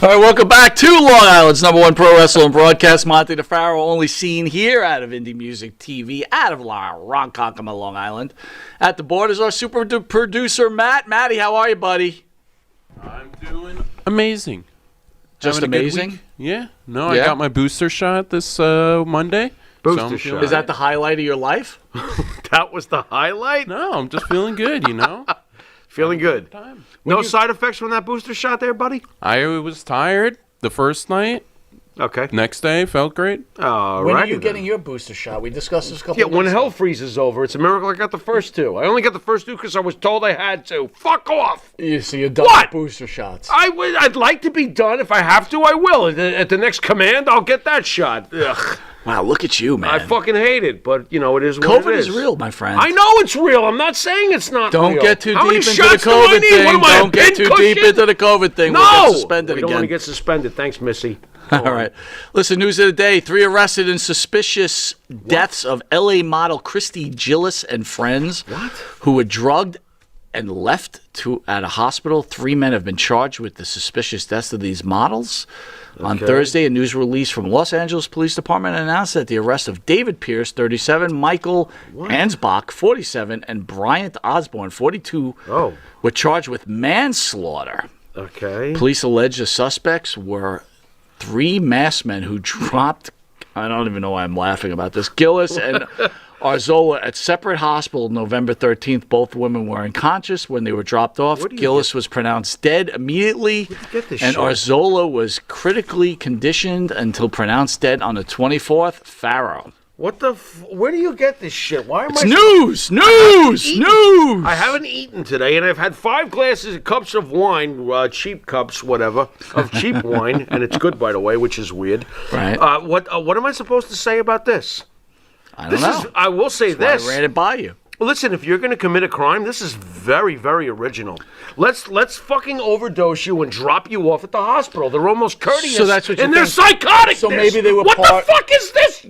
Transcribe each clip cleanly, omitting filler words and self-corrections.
All right, welcome back to Long Island's #1 pro wrestling broadcast. Monty DeFaro, only seen here out of Indie Music TV, out of Ronkonkoma, Long Island. At the board is our super producer, Matt. Matty, how are you, buddy? I'm doing amazing. Just amazing? Yeah. No, I got my booster shot this Monday. Booster shot. Is that the highlight of your life? That was the highlight? No, I'm just feeling good, you know? Feeling good. No side effects from that booster shot there, buddy? I was tired the first night. Okay. Next day, felt great. All when right. are you getting your booster shot? We discussed this a couple Yeah, of when weeks hell ago. freezes over. It's a miracle I got the first two. I only got the first two because I was told I had to. Fuck off! So you're done What? with booster shots. I'd like to be done. If I have to, I will. At the next command, I'll get that shot. Ugh. Wow, look at you, man. I fucking hate it, but, you know, it is what COVID it is. is real, my friend. I know it's real. I'm not saying it's not real. Don't get too How deep many into the shots do I COVID need? thing. What am I, Don't get too deep into the COVID thing. No! We'll get suspended We don't again. want to get suspended. Thanks, Missy. All right. Listen, news of the day. 3 arrested in suspicious deaths of L.A. model Christy Gillis and friends who were drugged and left at a hospital. 3 men have been charged with the suspicious deaths of these models. On Thursday, a news release from Los Angeles Police Department announced that the arrest of David Pierce, 37, Michael Ansbach, 47, and Bryant Osborne, 42, were charged with manslaughter. Okay. Police allege the suspects were 3 masked men who dropped, I don't even know why I'm laughing about this, Gillis and Arzola at separate hospitals November 13th. Both women were unconscious when they were dropped off. Gillis was pronounced dead immediately, and Arzola was critically conditioned until pronounced dead on the 24th. Faro. What the? Where do you get this shit? Why am It's I? news! I haven't eaten today, and I've had 5 cups of wine, cheap cups, whatever, of cheap wine, and it's good, by the way, which is weird. Right. What am I supposed to say about this? I don't know. I will say That's this. why I ran it by you. Listen, if you're going to commit a crime, this is very, very original. Let's fucking overdose you and drop you off at the hospital. They're almost courteous. So that's what you and they're think. psychotic. So maybe they were What the fuck is this?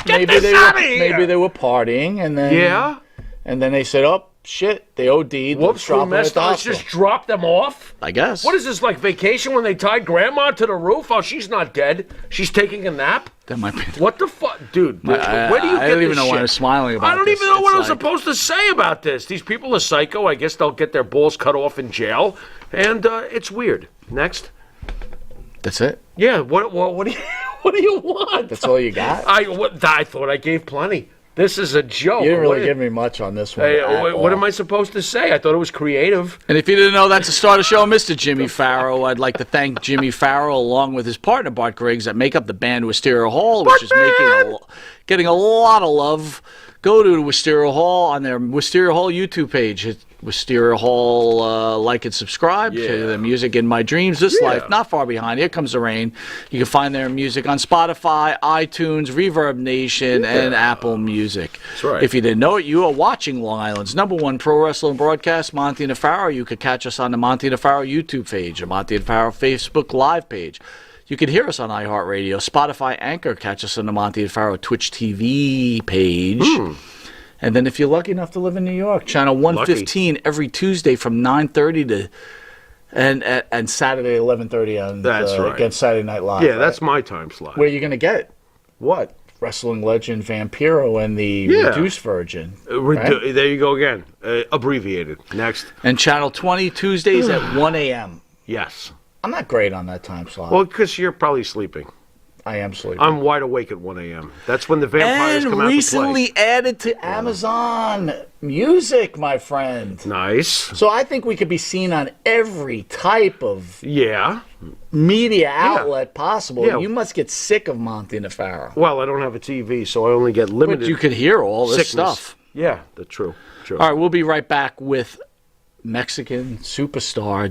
Get this out of here. Maybe they were partying, and then and then they said, "Oh shit, they OD'd." Whoops, we messed up. Let's just drop them off. I guess. What is this, like vacation when they tied grandma to the roof? Oh, she's not dead. She's taking a nap. That might be. What the fuck, dude? Where do you get this I don't even know shit? why I'm smiling about this. I don't even know what I'm It's like- supposed to say about this. These people are psycho. I guess they'll get their balls cut off in jail, and it's weird. Next. That's it. Yeah. What do you what do you want? That's all you got. I thought I gave plenty. This is a joke. You didn't really give me much on this one. Hey, what am I supposed to say? I thought it was creative. And if you didn't know, that's the start of the show, Mr. Jimmy Farrow. I'd like to thank Jimmy Farrow along with his partner Bart Griggs that make up the band Wisteria Hall, which is getting a lot of love. Go to Wisteria Hall on their Wisteria Hall YouTube page. It's Wisteria Hall, like and subscribe to the music in my dreams. This life, not far behind. Here comes the rain. You can find their music on Spotify, iTunes, Reverb Nation, and Apple Music. That's right. If you didn't know it, you are watching Long Island's #1 pro wrestling broadcast, Monty and DeFaro. You could catch us on the Monty and DeFaro YouTube page, the Monty and DeFaro Facebook Live page. You can hear us on iHeartRadio, Spotify, Anchor. Catch us on the Monty and DeFaro Twitch TV page. And then if you're lucky enough to live in New York, channel 115 every Tuesday from 9:30 to and Saturday 11:30 on against Saturday Night Live. Yeah, that's my time slot. Where are you going to get What? wrestling legend Vampiro and the Reduced Virgin. Right? There you go again. Abbreviated. Next. And channel 20 Tuesdays at 1 a.m. Yes. I'm not great on that time slot. Well, because you're probably sleeping. I am sleeping. I'm wide awake at 1 a.m. That's when the vampires come out to play. Recently added to Amazon Music, my friend. Nice. So I think we could be seen on every type of media outlet possible. Yeah. You must get sick of Monty DeFaro. Well, I don't have a TV, so I only get limited. But you could hear all this sickness. stuff. Yeah, that's true. All right, we'll be right back with Mexican superstar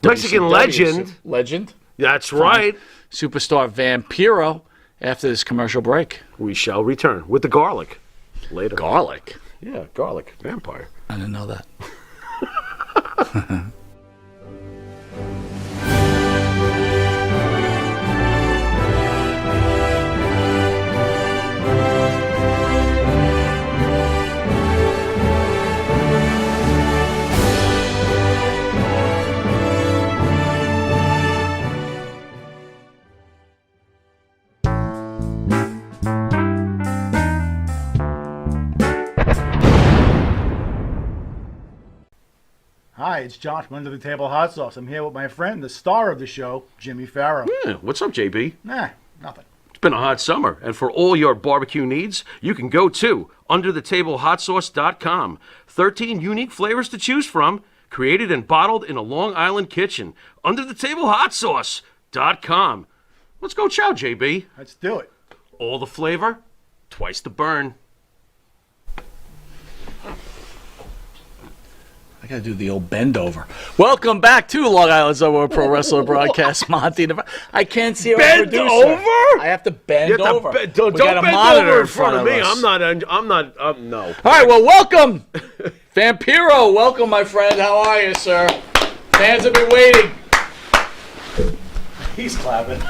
Mexican legend. Legend? That's right. Superstar Vampiro after this commercial break. We shall return with the garlic later. Garlic? Yeah, garlic. Vampire. I didn't know that. Hi, it's John from Under the Table Hot Sauce. I'm here with my friend, the star of the show, Jimmy Farrow. Yeah, what's up, JB? Nah, nothing. It's been a hot summer, and for all your barbecue needs, you can go to underthetablehotsauce.com. 13 unique flavors to choose from, created and bottled in a Long Island kitchen. Underthetablehotsauce.com. Let's go chow, JB. Let's do it. All the flavor, twice the burn. I gotta do the old bend over. Welcome back to Long Island's #1 pro wrestler broadcast, Monty. I can't see our Bend producer. over? I have to bend over. Don't We got a bend monitor over in front of me. us. No. All right, well, welcome, Vampiro. Welcome, my friend. How are you, sir? Fans have been waiting. He's clapping.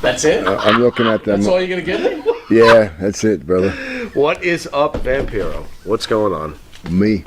That's it? I'm looking at them. That's all you're gonna give me? Yeah, that's it, brother. What is up, Vampiro? What's going on? Me.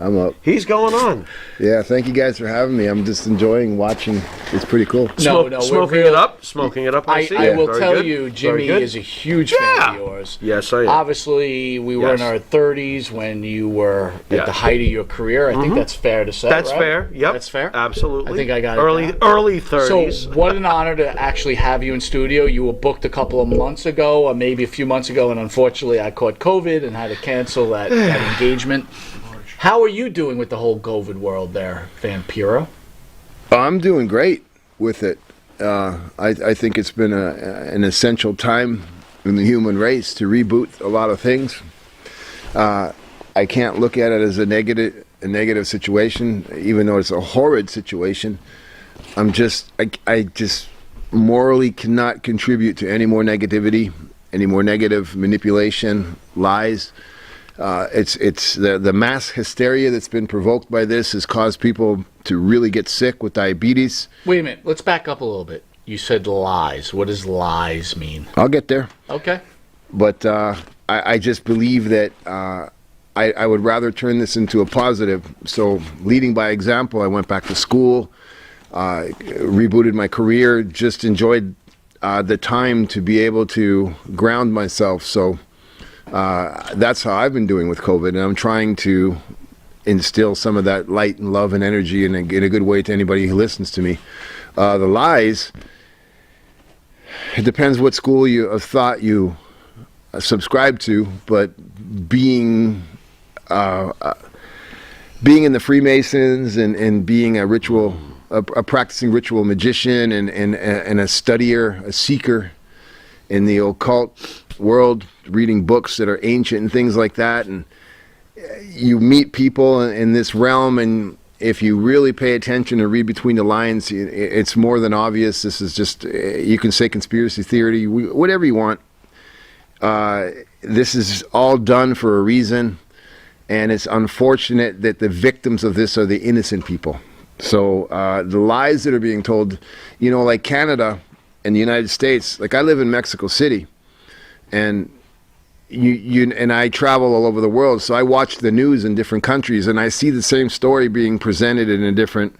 I'm up. He's going on. Yeah, thank you guys for having me. I'm just enjoying watching. It's pretty cool. No, Smoking it up. Smoking it up. I see. I will Very tell good. you, Very Jimmy good. is a huge fan of yours. Yes, I am. Obviously, we were in Yes. our 30s when you were at Yes. the height of your career. I think that's fair to say. That's right? fair. Yep. That's fair. Absolutely. I think I got it early down. early 30s. So, what an honor to actually have you in studio. You were booked a couple of months ago, or maybe a few months ago, and unfortunately, I caught COVID and had to cancel that engagement. How are you doing with the whole COVID world there, Vampiro? I'm doing great with it. I think it's been an essential time in the human race to reboot a lot of things. I can't look at it as a negative situation, even though it's a horrid situation. I just morally cannot contribute to any more negativity, any more negative manipulation, lies. It's the mass hysteria that's been provoked by this has caused people to really get sick with diabetes. Wait a minute. Let's back up a little bit. You said lies. What does lies mean? I'll get there. Okay. But I just believe that I would rather turn this into a positive. So leading by example, I went back to school, rebooted my career, just enjoyed the time to be able to ground myself. So that's how I've been doing with COVID, and I'm trying to instill some of that light and love and energy in a good way to anybody who listens to me. The lies, it depends what school of thought you subscribe to, but being in the Freemasons and being a practicing ritual magician and a studier, a seeker in the occult world, reading books that are ancient and things like that, and you meet people in this realm, and if you really pay attention and read between the lines, it's more than obvious. This is just, you can say conspiracy theory, whatever you want. This is all done for a reason, and it's unfortunate that the victims of this are the innocent people. So the lies that are being told, like Canada and the United States, like I live in Mexico City, and and I travel all over the world, so I watch the news in different countries, and I see the same story being presented in a different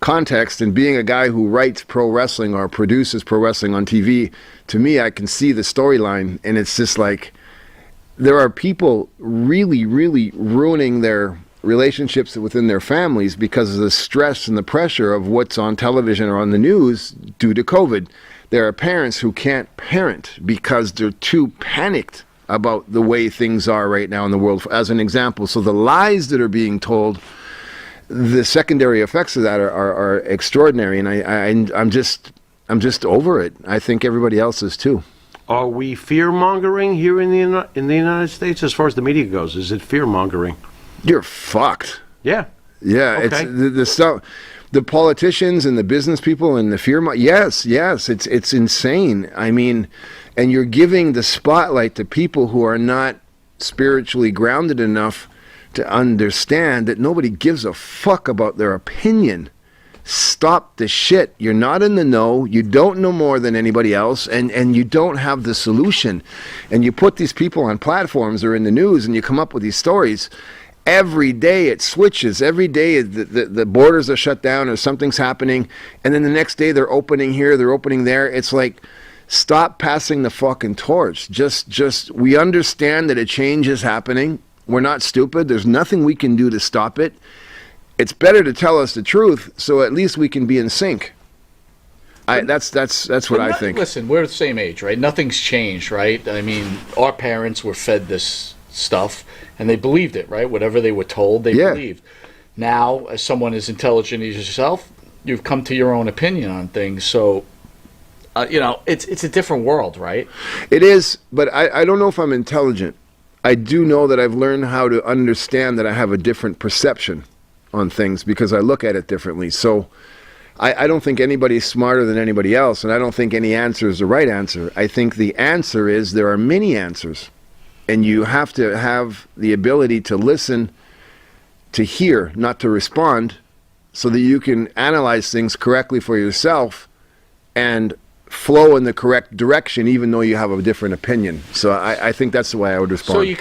context. And being a guy who writes pro wrestling or produces pro wrestling on TV, to me, I can see the storyline, and it's just like there are people really, really ruining their relationships within their families because of the stress and the pressure of what's on television or on the news due to COVID. There are parents who can't parent because they're too panicked about the way things are right now in the world, as an example. So the lies that are being told, the secondary effects of that are extraordinary, and I'm just over it. I think everybody else is too. Are we fear mongering here in the United States as far as the media goes? Is it fear mongering? You're fucked. Yeah. Yeah, Okay. it's the stuff. The politicians and the business people and the fear. Yes, it's insane. I mean, and you're giving the spotlight to people who are not spiritually grounded enough to understand that nobody gives a fuck about their opinion. Stop the shit. You're not in the know. You don't know more than anybody else, and you don't have the solution. And you put these people on platforms or in the news, and you come up with these stories. Every day it switches. Every day the borders are shut down or something's happening, and then the next day they're opening here, they're opening there. It's like, stop passing the fucking torch. Just we understand that a change is happening. We're not stupid. There's nothing we can do to stop it. it's better to tell us the truth, so at least we can be in sync. That's what I think. Listen, we're the same age, right? Nothing's changed, right? I mean, our parents were fed this stuff, and they believed it, right? Whatever they were told, they believed. Now, as someone as intelligent as yourself, you've come to your own opinion on things. So, it's a different world, right? It is, but I don't know if I'm intelligent. I do know that I've learned how to understand that I have a different perception on things because I look at it differently. So I don't think anybody's smarter than anybody else, and I don't think any answer is the right answer. I think the answer is there are many answers, and you have to have the ability to listen, to hear, not to respond, so that you can analyze things correctly for yourself and flow in the correct direction, even though you have a different opinion. So I think that's the way I would respond. So you're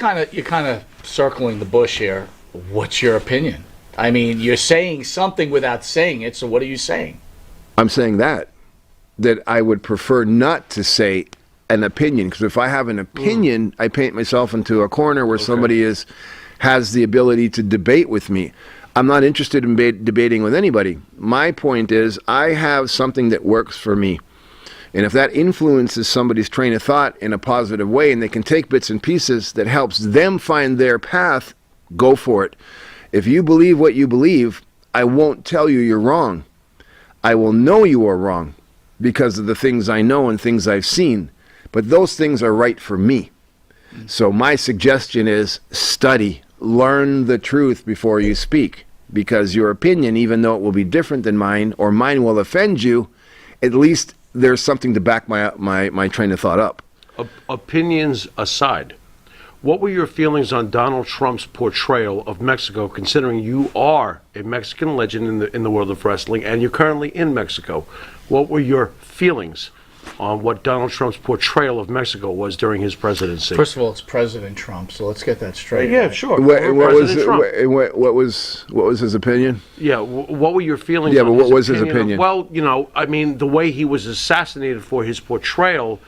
kind of circling the bush here. What's your opinion? I mean, you're saying something without saying it, so what are you saying? I'm saying that I would prefer not to say an opinion, because if I have an opinion, I paint myself into a corner where somebody has the ability to debate with me. I'm not interested in debating with anybody. My point is I have something that works for me. And if that influences somebody's train of thought in a positive way, and they can take bits and pieces that helps them find their path, go for it. If you believe what you believe, I won't tell you you're wrong. I will know you are wrong because of the things I know and things I've seen. But those things are right for me. So my suggestion is study, learn the truth before you speak. Because your opinion, even though it will be different than mine, or mine will offend you, at least there's something to back my train of thought up. Opinions aside, what were your feelings on Donald Trump's portrayal of Mexico, considering you are a Mexican legend in the world of wrestling and you're currently in Mexico? What were your feelings on what Donald Trump's portrayal of Mexico was during his presidency? First of all, it's President Trump, so let's get that straight. Yeah, sure. What was his opinion? Yeah, what were your feelings? Yeah, on but what was his opinion? Well, I mean, the way he was assassinated for his portrayal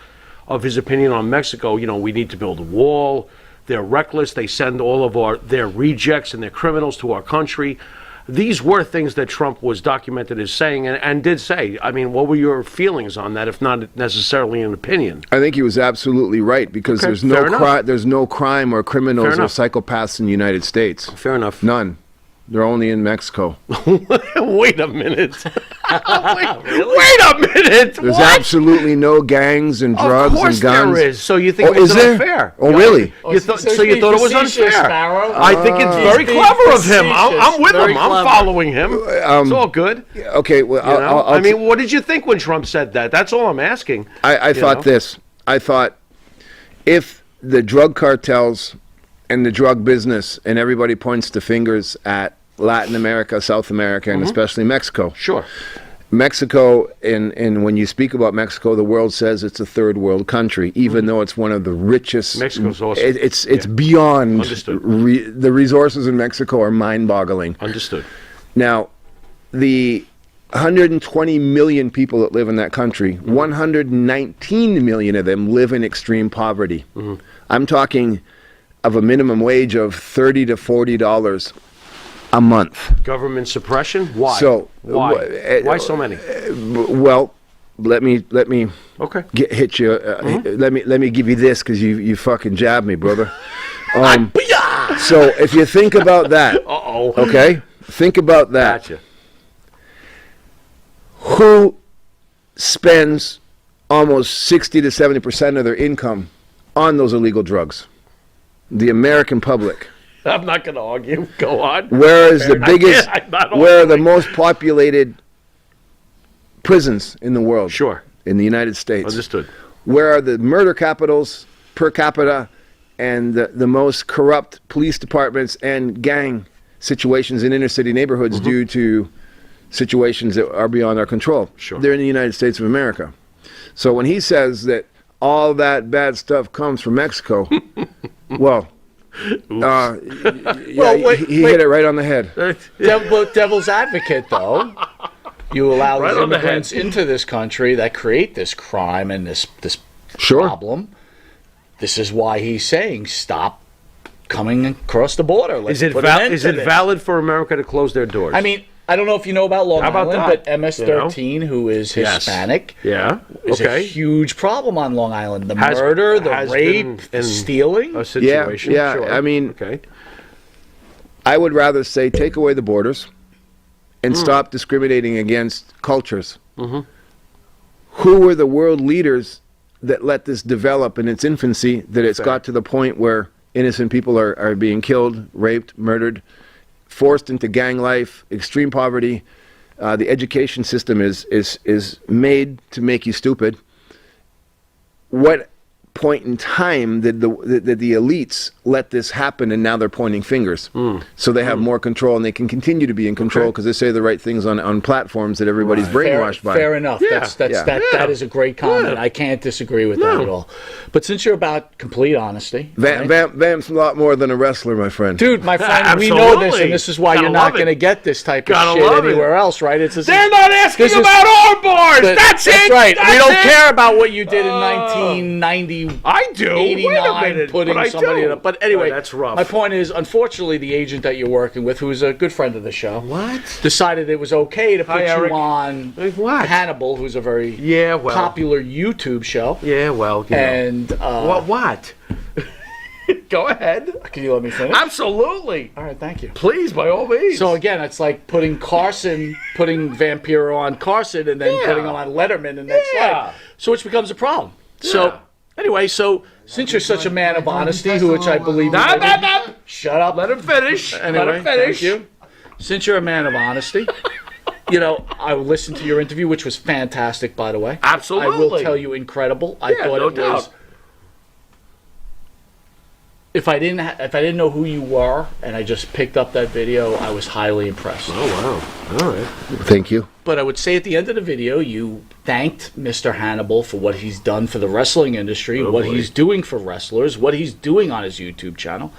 of his opinion on Mexico. We need to build a wall. They're reckless. They send all of their rejects and their criminals to our country. These were things that Trump was documented as saying and did say. I mean, what were your feelings on that, if not necessarily an opinion? I think he was absolutely right because there's no crime or criminals or psychopaths in the United States. Fair enough. None. They're only in Mexico. Wait a minute. Wait a minute. There's absolutely no gangs and drugs and guns. Of course there is. So you think it was unfair? Oh, really? So you thought it was unfair? I think it's very clever of him. I'm with him. I'm following him. It's all good. Okay. Well, I mean, what did you think when Trump said that? That's all I'm asking. I thought this. I thought if the drug cartels and the drug business and everybody points the fingers at Latin America, South America, and especially Mexico. Sure. Mexico, and when you speak about Mexico, the world says it's a third world country, even though it's one of the richest. Mexico's awesome. It's beyond. Understood. The resources in Mexico are mind-boggling. Understood. Now, the 120 million people that live in that country, 119 million of them live in extreme poverty. I'm talking of a minimum wage of $30 to $40 a month. Government suppression? Why? So why so many? Well, let me Okay. hit you. Let me give you this because you fucking jabbed me, brother. So if you think about that, okay, think about that. Gotcha. Who spends almost 60 to 70% of their income on those illegal drugs? The American public. I'm not going to argue. Go on. Where is the biggest, where are the most populated prisons in the world? Sure. In the United States. Understood. Where are the murder capitals per capita and the most corrupt police departments and gang situations in inner city neighborhoods due to situations that are beyond our control? Sure. They're in the United States of America. So when he says that all that bad stuff comes from Mexico, well, he hit it right on the head. Devil's advocate, though. You allow Right the on the immigrants head. into this country that create this crime and this Sure. problem. This is why he's saying stop coming across the border. Let's Is it put an end is to it this. valid for America to close their doors? I mean, I don't know if you know about Long How about Island, that? but MS-13, who is Yes. Hispanic, yeah, is a okay. huge problem on Long Island. The Has- murder, the has rape, been the in stealing. A situation. yeah, Sure. I mean- okay. I would rather say take away the borders and stop discriminating against cultures. Who were the world leaders that let this develop in its infancy, that it's got to the point where innocent people are being killed, raped, murdered, forced into gang life, extreme poverty? The education system is made to make you stupid. What point in time did the elites let this happen, and now they're pointing fingers? So they have more control, and they can continue to be in control because they say the right things on platforms that everybody's brainwashed by. Fair enough. Yeah. That is a great comment. Yeah. I can't disagree with that at all. But since you're about complete honesty, right? Vamp's a lot more than a wrestler, my friend. Dude, my friend, we know this, Absolutely. and this is why Gotta you're not love it. going to get this type of Gotta shit love it. anywhere else, right? It's They're not asking this is- about our bars. That's it. That's right. That's we don't it. care about what you did in 1990. I do. Wait a 89 minute, putting but I somebody do. in a, but anyway, Oh, that's rough. My point is, unfortunately, the agent that you're working with, who's a good friend of the show, decided it was okay to put Hi, you Eric. on What? Hannibal, who's a very Yeah, well. popular YouTube show. Yeah, well, you know. And What? Go ahead. can you let me finish? Absolutely. All right, thank you. Please, by all means. So again, it's like putting Vampiro on Carson, and then putting him on Letterman the next Yeah. night. So which becomes a problem. So anyway, since you're such a man of honesty, which I believe, shut up. Let him finish. Anyway, Let him finish. thank you. Since you're a man of honesty, I listened to your interview, which was fantastic, by the way. Absolutely. I will tell you, incredible. I Yeah, thought no it was. doubt. If I didn't know who you were, and I just picked up that video, I was highly impressed. Oh, wow. All right. Thank you. But I would say at the end of the video, you thanked Mr. Hannibal for what he's done for the wrestling industry, what boy. he's doing for wrestlers, what he's doing on his YouTube channel.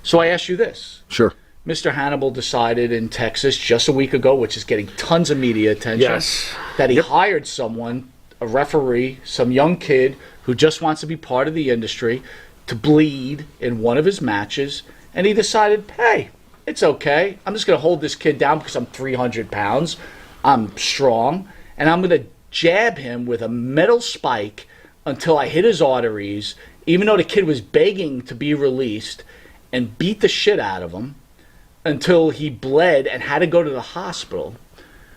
So I ask you this. Sure. Mr. Hannibal decided in Texas just a week ago, which is getting tons of media attention, Yes. that he hired someone, a referee, some young kid who just wants to be part of the industry, to bleed in one of his matches, and he decided, hey, it's okay. I'm just going to hold this kid down because I'm 300 pounds. I'm strong, and I'm going to jab him with a metal spike until I hit his arteries, even though the kid was begging to be released, and beat the shit out of him until he bled and had to go to the hospital.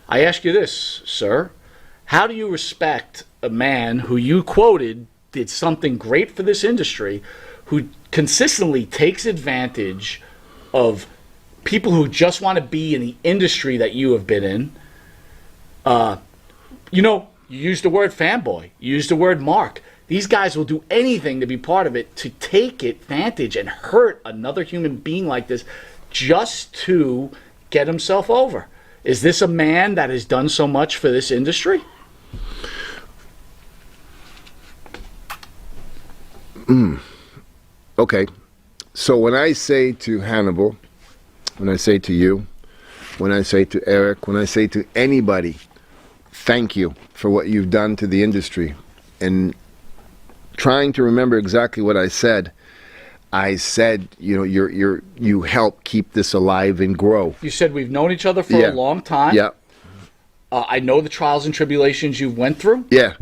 I ask you this, sir. How do you respect a man who you quoted did something great for this industry, who consistently takes advantage of people who just want to be in the industry that you have been in? You used the word fanboy. You used the word mark. These guys will do anything to be part of it, to take advantage and hurt another human being like this just to get himself over. Is this a man that has done so much for this industry? Okay. So when I say to Hannibal, when I say to you, when I say to Eric, when I say to anybody, thank you for what you've done to the industry, and trying to remember exactly what I said, you help keep this alive and grow. You said we've known each other for a long time. Yeah. I know the trials and tribulations you've went through. Yeah.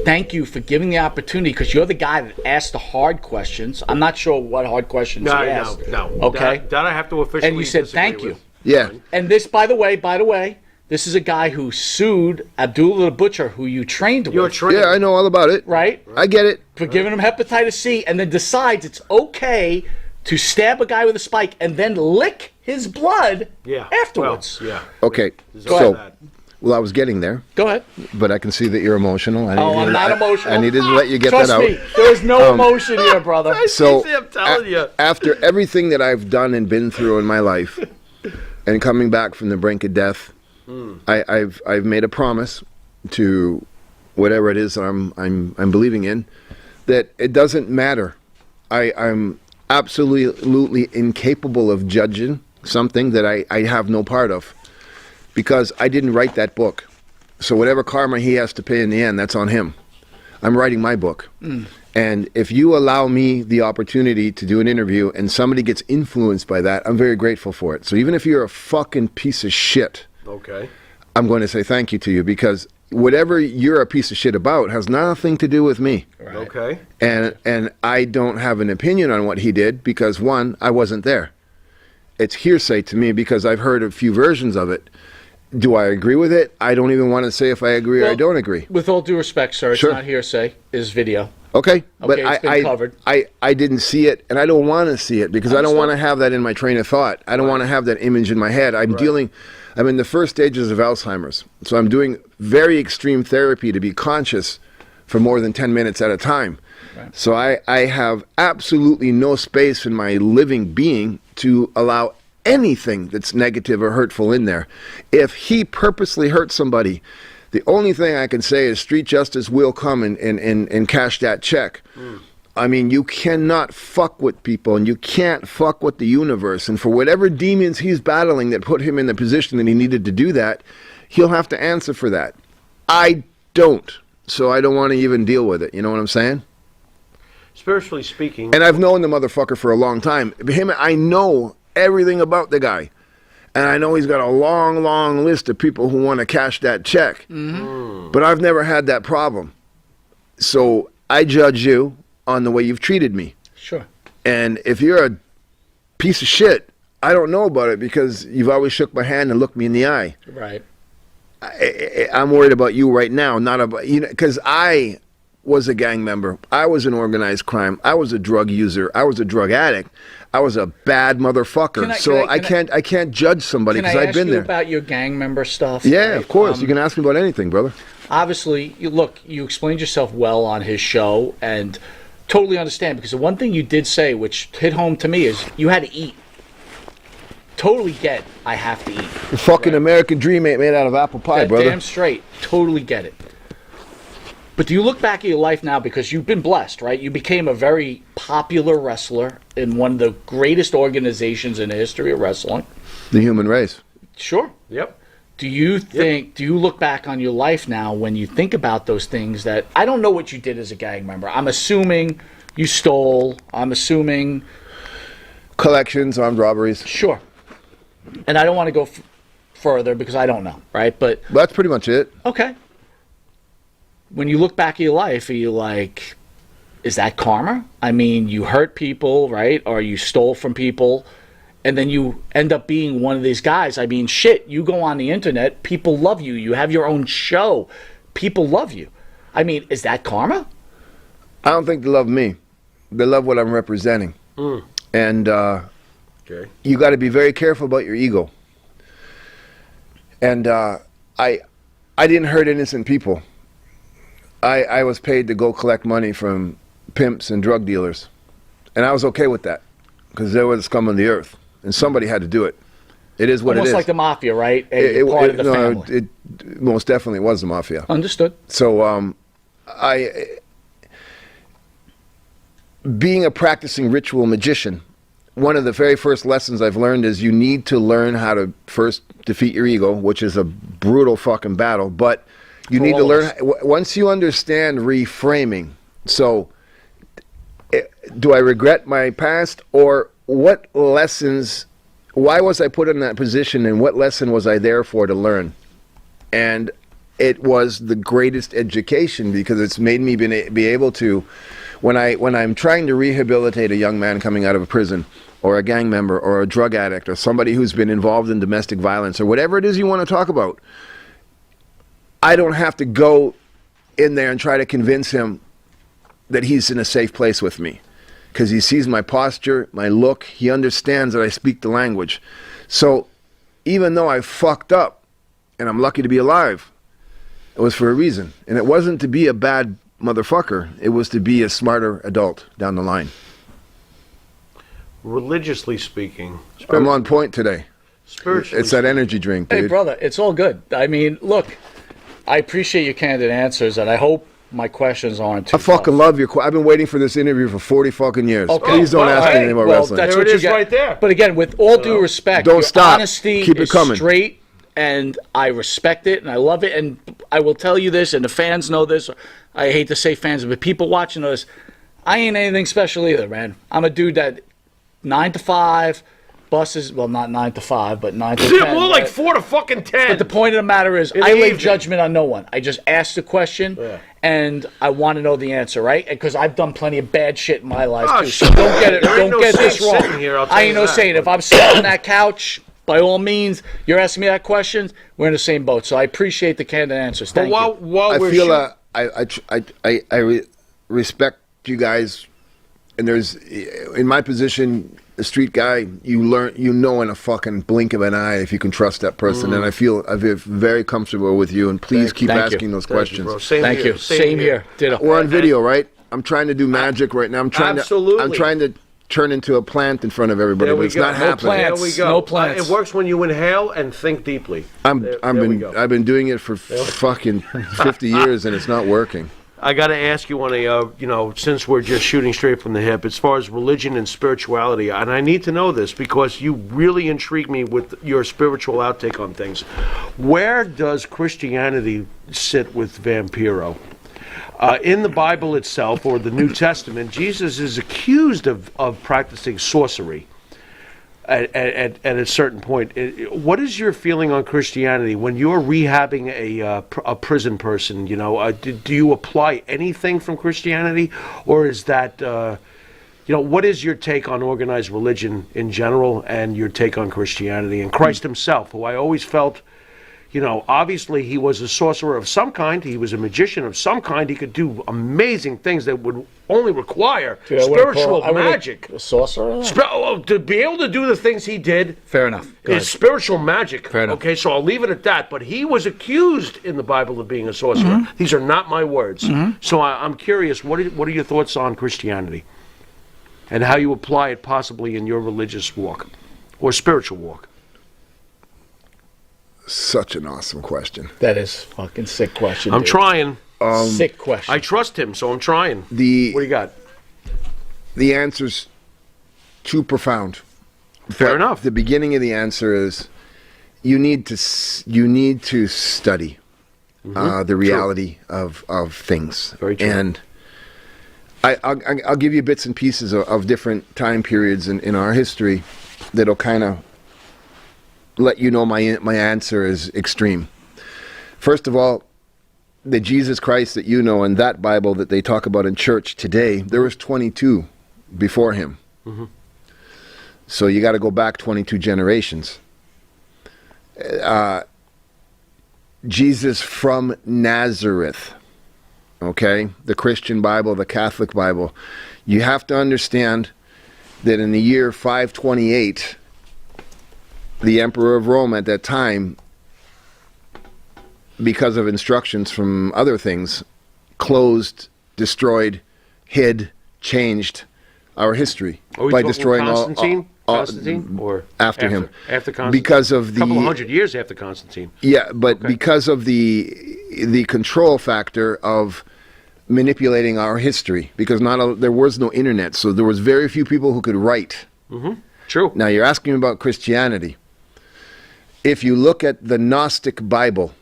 Thank you for giving the opportunity, because you're the guy that asked the hard questions. I'm not sure what hard questions you asked. No. Okay. That I have to officially And you said disagree thank you. with. Yeah. And this, by the way, this is a guy who sued Abdullah the Butcher, who you trained with. You're trained. Yeah, I know all about it. right? I get it. For giving him hepatitis C, and then decides it's okay to stab a guy with a spike and then lick his blood afterwards. Well, yeah. Okay. Go ahead. So, well, I was getting there, Go ahead. but I can see that you're emotional. I'm not emotional. I needed to let you get Trust that out. me, there's no emotion here, brother. So I'm telling you. after everything that I've done and been through in my life, and coming back from the brink of death, I've made a promise to whatever it is that I'm believing in, that it doesn't matter. I'm absolutely incapable of judging something that I have no part of, because I didn't write that book. So whatever karma he has to pay in the end, that's on him. I'm writing my book. And if you allow me the opportunity to do an interview and somebody gets influenced by that, I'm very grateful for it. So even if you're a fucking piece of shit, Okay. I'm going to say thank you to you, because whatever you're a piece of shit about has nothing to do with me. Right. Okay. And I don't have an opinion on what he did because, one, I wasn't there. It's hearsay to me because I've heard a few versions of it. Do I agree with it? I don't even want to say if I agree or I don't agree. With all due respect, sir, it's Sure. not hearsay. It's video. Okay, but it's been covered. I didn't see it, and I don't want to see it because I don't want to have that in my train of thought. I don't want to have that image in my head. I'm in the first stages of Alzheimer's, so I'm doing very extreme therapy to be conscious for more than 10 minutes at a time. Right. So I have absolutely no space in my living being to allow anything that's negative or hurtful in there. If he purposely hurt somebody, the only thing I can say is street justice will come and cash that check. I mean, you cannot fuck with people, and you can't fuck with the universe. And for whatever demons he's battling that put him in the position that he needed to do that, he'll have to answer for that. I don't. So I don't want to even deal with it. You know what I'm saying? Spiritually speaking, And I've known the motherfucker for a long time. I know everything about the guy. And I know he's got a long, long list of people who want to cash that check. But I've never had that problem. So I judge you on the way you've treated me. Sure. And if you're a piece of shit, I don't know about it because you've always shook my hand and looked me in the eye. Right. I'm worried about you right now, not about, you know, because I was a gang member. I was in organized crime. I was a drug user. I was a drug addict. I was a bad motherfucker. I can't judge somebody because I've been there. Can I ask you about your gang member stuff? Yeah, right? of course. You can ask me about anything, brother. Obviously, you explained yourself well on his show, and totally understand, because the one thing you did say, which hit home to me, is you had to eat. Totally get I have to eat. The fucking American dream ain't made out of apple pie, brother. Damn straight. Totally get it. But do you look back at your life now, because you've been blessed, right? You became a very popular wrestler in one of the greatest organizations in the history of wrestling. The human race. Sure. yep. Do you think, do you look back on your life now when you think about those things that, I don't know what you did as a gang member. I'm assuming you stole. I'm assuming. Collections, armed robberies. Sure. And I don't want to go further because I don't know, right? But That's pretty much it. okay. When you look back at your life, are you like, is that karma? I mean, you hurt people, right? Or you stole from people, and then you end up being one of these guys. I mean, shit, you go on the internet, people love you. You have your own show. People love you. I mean, is that karma? I don't think they love me. They love what I'm representing. And Okay. you got to be very careful about your ego. And I didn't hurt innocent people. I was paid to go collect money from pimps and drug dealers. And I was okay with that because they were the scum of the earth. And somebody had to do it. It is what Almost it is. like the mafia, right? And part of the family. It most definitely was the mafia. Understood. So being a practicing ritual magician, one of the very first lessons I've learned is you need to learn how to first defeat your ego, which is a brutal fucking battle. But you need to learn, once you understand reframing. So do I regret my past, or what lessons, why was I put in that position, and what lesson was I there for to learn? And it was the greatest education because it's made me be able to, when I'm trying to rehabilitate a young man coming out of a prison, or a gang member, or a drug addict, or somebody who's been involved in domestic violence, or whatever it is you want to talk about, I don't have to go in there and try to convince him that he's in a safe place with me, because he sees my posture, my look, he understands that I speak the language. So even though I fucked up, and I'm lucky to be alive, it was for a reason. And it wasn't to be a bad motherfucker, it was to be a smarter adult down the line. Religiously speaking, I'm on point today. spiritually, It's that energy drink, dude. Hey, brother, it's all good. I mean, look, I appreciate your candid answers, and I hope my questions aren't too I fucking tough. love your I've been waiting for this interview for 40 fucking years. Okay. Please don't Well, ask me hey, any more well, wrestling. that's There what it you is get. right there. But again, with all due respect, Don't your stop. honesty Keep it is coming. straight, and I respect it, and I love it, and I will tell you this, and the fans know this. I hate to say fans, but people watching this, I ain't anything special either, man. I'm a dude that 9 to 5, buses, well, not 9 to 5, but 9 to 10. More like 4 to fucking 10. But the point of the matter is, the I leave evening. judgment on no one. I just ask the question, and I want to know the answer, right? Because I've done plenty of bad shit in my life, too. So don't get it. There ain't Don't no get this saint wrong. sitting here, I'll tell I you ain't no that. saying. If I'm sitting on that couch, by all means, you're asking me that question, we're in the same boat. So I appreciate the candid answers. Thank you. While I we're feel shooting- I respect you guys, and there's in my position, a street guy, you know in a fucking blink of an eye if you can trust that person, and I feel very comfortable with you. And please keep Thank you. asking those Thank questions. you, bro. Same Thank here. you. Same here. Ditto. We're on video, right? I'm trying to do magic right now. I'm trying Absolutely. to turn into a plant in front of everybody, There but we it's go. not No happening. plants. There we go. No plants. It works when you inhale and think deeply. I've go. been doing it for fucking 50 years, and it's not working. I got to ask you on a, since we're just shooting straight from the hip, as far as religion and spirituality, and I need to know this because you really intrigue me with your spiritual outtake on things. Where does Christianity sit with Vampiro? In the Bible itself, or the New Testament, Jesus is accused of practicing sorcery at a certain point. What is your feeling on Christianity when you're rehabbing a prison person? Do you apply anything from Christianity, or is that what is your take on organized religion in general, and your take on Christianity and Christ himself, who I always felt, obviously he was a sorcerer of some kind. He was a magician of some kind. He could do amazing things that would only require spiritual magic. A sorcerer? To be able to do the things he did Fair enough. Go ahead. is spiritual magic. Fair enough. Okay, so I'll leave it at that. But he was accused in the Bible of being a sorcerer. These are not my words. So I'm curious, what are your thoughts on Christianity? And how you apply it possibly in your religious walk or spiritual walk? Such an awesome question. That is fucking sick question. I'm dude. trying. Sick question. I trust him, so I'm trying. What do you got? The answer's too profound. Fair enough. The beginning of the answer is you need to study the reality of things. Very true. And I'll give you bits and pieces of different time periods in our history that'll kind of let you know my answer is extreme. First of all, the Jesus Christ that you know and that Bible that they talk about in church today, there was 22 before him. So you got to go back 22 generations. Jesus from Nazareth, okay? The Christian Bible, the Catholic Bible. You have to understand that in the year 528, the Emperor of Rome at that time, because of instructions from other things, closed, destroyed, hid, changed our history by destroying Constantine? all Constantine? Or after him. After Constantine? Because of A couple of the 100 years after Constantine. yeah, but because of the control factor of manipulating our history, because there was no internet, so there was very few people who could write. True. Now you're asking about Christianity. If you look at the Gnostic Bible,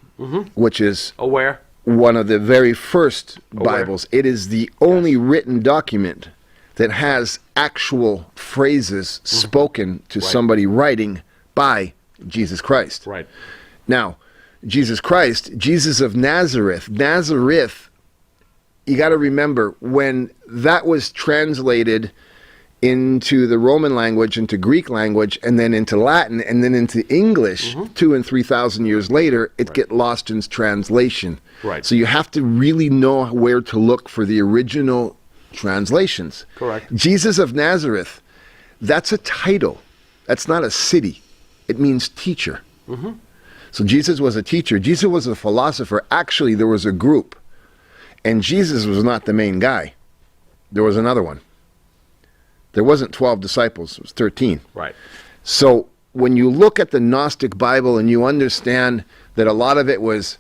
which is Aware. one of the very first Bibles, it is the only written document that has actual phrases spoken to somebody writing by Jesus Christ. Right. Now, Jesus Christ, Jesus of Nazareth, you got to remember when that was translated into the Roman language, into Greek language, and then into Latin, and then into English, 2,000 and 3,000 years later, it get lost in translation. Right. So you have to really know where to look for the original translations. Correct. Jesus of Nazareth, that's a title. That's not a city. It means teacher. So Jesus was a teacher. Jesus was a philosopher. Actually, there was a group, and Jesus was not the main guy. There was another one. There wasn't 12 disciples, it was 13. Right. So when you look at the Gnostic Bible and you understand that a lot of it was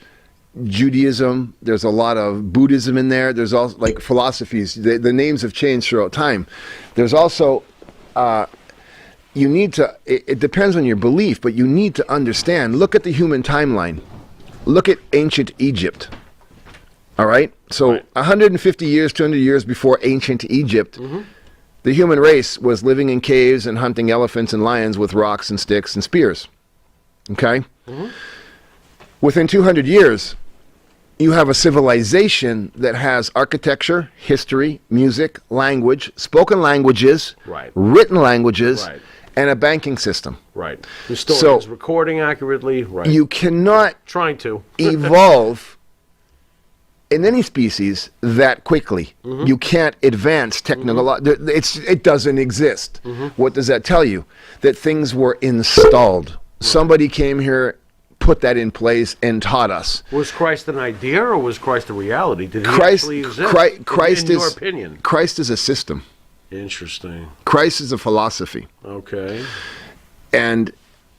Judaism, there's a lot of Buddhism in there, there's also like philosophies, the names have changed throughout time. There's also, you need to, it depends on your belief, but you need to understand, look at the human timeline. Look at ancient Egypt. All right? So 150 years, 200 years before ancient Egypt, the human race was living in caves and hunting elephants and lions with rocks and sticks and spears. Okay? Within 200 years, you have a civilization that has architecture, history, music, language, spoken languages, written languages, and a banking system. Right. Historians recording accurately. Right. You cannot Trying to. evolve in any species that quickly. You can't advance technologically. It doesn't exist. What does that tell you? That things were installed. Somebody came here, put that in place, and taught us. Was Christ an idea or was Christ a reality? Did he actually exist? Christ in is, your opinion? Christ is a system. Interesting. Christ is a philosophy. Okay. And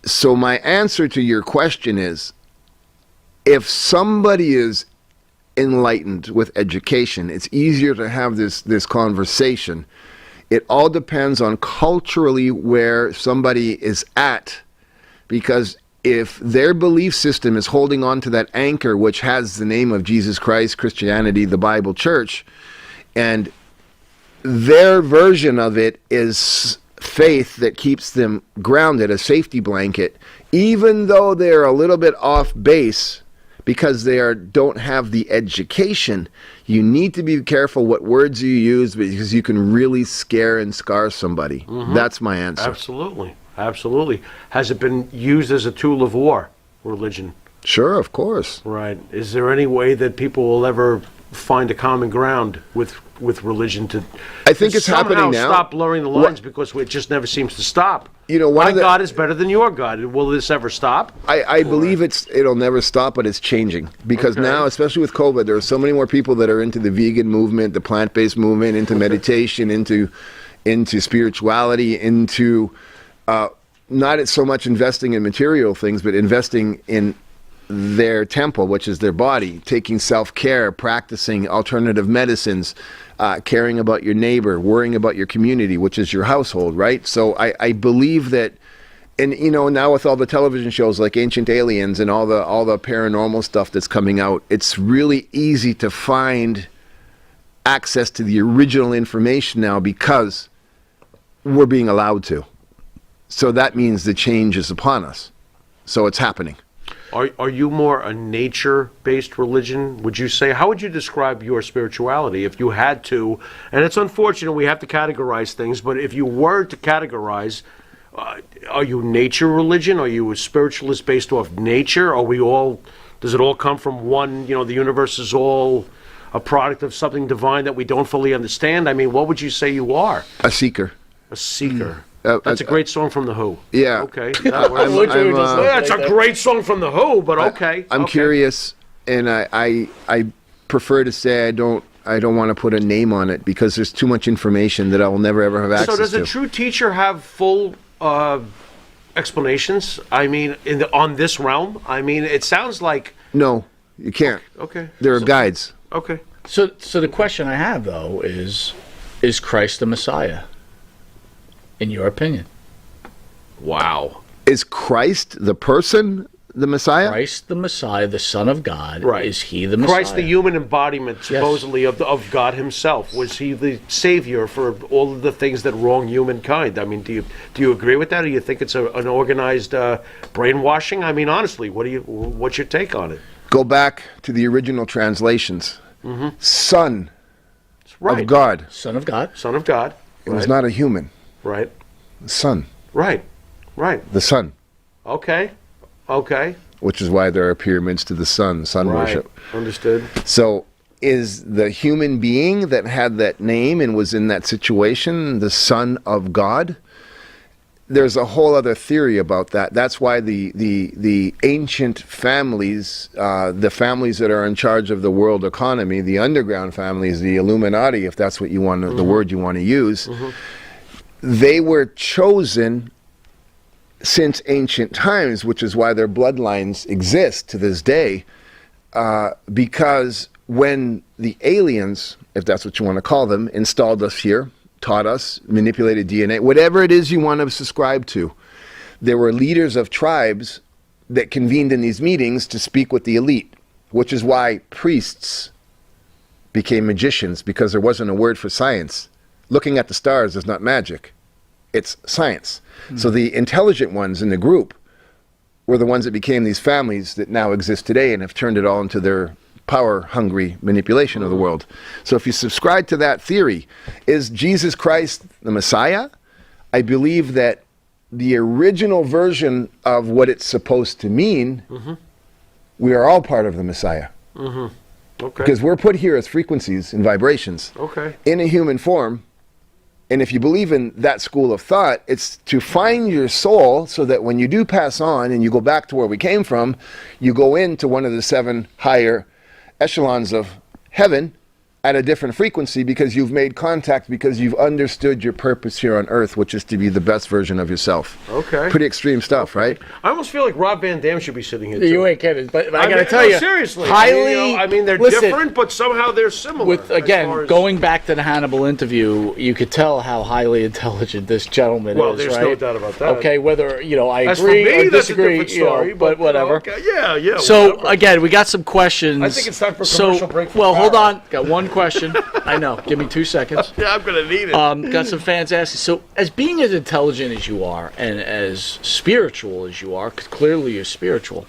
so my answer to your question is, if somebody is enlightened with education, it's easier to have this conversation. It all depends on culturally where somebody is at, because if their belief system is holding on to that anchor which has the name of Jesus Christ, Christianity, the Bible, church, and their version of it is faith that keeps them grounded, a safety blanket, even though they're a little bit off base because they don't have the education, you need to be careful what words you use because you can really scare and scar somebody. That's my answer. Absolutely. Absolutely. Has it been used as a tool of war, religion? Sure, of course. Right. Is there any way that people will ever find a common ground with religion to I think it's happening now. Stop blurring the lines because it just never seems to stop. You know, my God is better than your God. Will this ever stop? I believe it'll never stop, but it's changing because now, especially with COVID, there are so many more people that are into the vegan movement, the plant-based movement, into meditation, into spirituality, into not so much investing in material things, but investing in their temple, which is their body, taking self-care, practicing alternative medicines, caring about your neighbor, worrying about your community, which is your household, right? So I believe that, and you know, now with all the television shows like Ancient Aliens and all the paranormal stuff that's coming out, it's really easy to find access to the original information now because we're being allowed to. So that means the change is upon us. So it's happening. Are you more a nature-based religion, would you say? How would you describe your spirituality if you had to? And it's unfortunate we have to categorize things, but if you were to categorize, are you nature religion? Are you a spiritualist based off nature? Does it all come from one, the universe is all a product of something divine that we don't fully understand? I mean, what would you say you are? A seeker. A seeker. That's a great song from The Who. Yeah. Okay. It's a great song from The Who, but okay. I'm curious, and I prefer to say I don't want to put a name on it because there's too much information that I will never ever have access to. So does a true teacher have full explanations? I mean, on this realm? I mean, it sounds like... No, you can't. Okay. There are guides. Okay. So the question I have, though, is Christ the Messiah? In your opinion? Wow. Is Christ the person the Messiah? Christ the Messiah, the Son of God. Right. Is he the Messiah? Christ, the human embodiment, supposedly, of God himself. Was he the savior for all of the things that wrong humankind? I mean, do you agree with that? Or do you think it's an organized brainwashing? I mean, honestly, what's your take on it? Go back to the original translations. Son of God. Son of God. Son of God. It was not a human. Right. Son. Right. The sun. Okay. Which is why there are pyramids to the sun worship. Understood. So is the human being that had that name and was in that situation the Son of God? There's a whole other theory about that. That's why the ancient families, the families that are in charge of the world economy, the underground families, the Illuminati, if that's what you want, the word you want to use, they were chosen since ancient times, which is why their bloodlines exist to this day, because when the aliens, if that's what you want to call them, installed us here, taught us, manipulated DNA, whatever it is you want to subscribe to, there were leaders of tribes that convened in these meetings to speak with the elite, which is why priests became magicians because there wasn't a word for science. Looking at the stars is not magic. It's science. So the intelligent ones in the group were the ones that became these families that now exist today and have turned it all into their power-hungry manipulation of the world. So if you subscribe to that theory, is Jesus Christ the Messiah? I believe that the original version of what it's supposed to mean, we are all part of the Messiah. Okay. Because we're put here as frequencies and vibrations Okay. in a human form. And if you believe in that school of thought, it's to find your soul so that when you do pass on and you go back to where we came from, you go into one of the 7 higher echelons of heaven at a different frequency because you've made contact, because you've understood your purpose here on earth, which is to be the best version of yourself. Okay. Pretty extreme stuff, right? I almost feel like Rob Van Dam should be sitting here too. You ain't kidding, but I gotta mean, tell no, you, seriously. highly. I mean, they're listen, different, but somehow they're similar. With as again, far as- going back to the Hannibal interview, you could tell how highly intelligent this gentleman Well, is. there's right? no doubt about that. Okay, whether I As for agree me, or that's a disagree, different story, but whatever. Okay. Yeah. So whatever. again, we got some questions. I think it's time for a commercial break for well, hold Farrell. on. Got one question. I know. Give me 2 seconds. Yeah, I'm gonna need it. Got some fans asking. So, as being as intelligent as you are, and as spiritual as you are, 'cause clearly you're spiritual.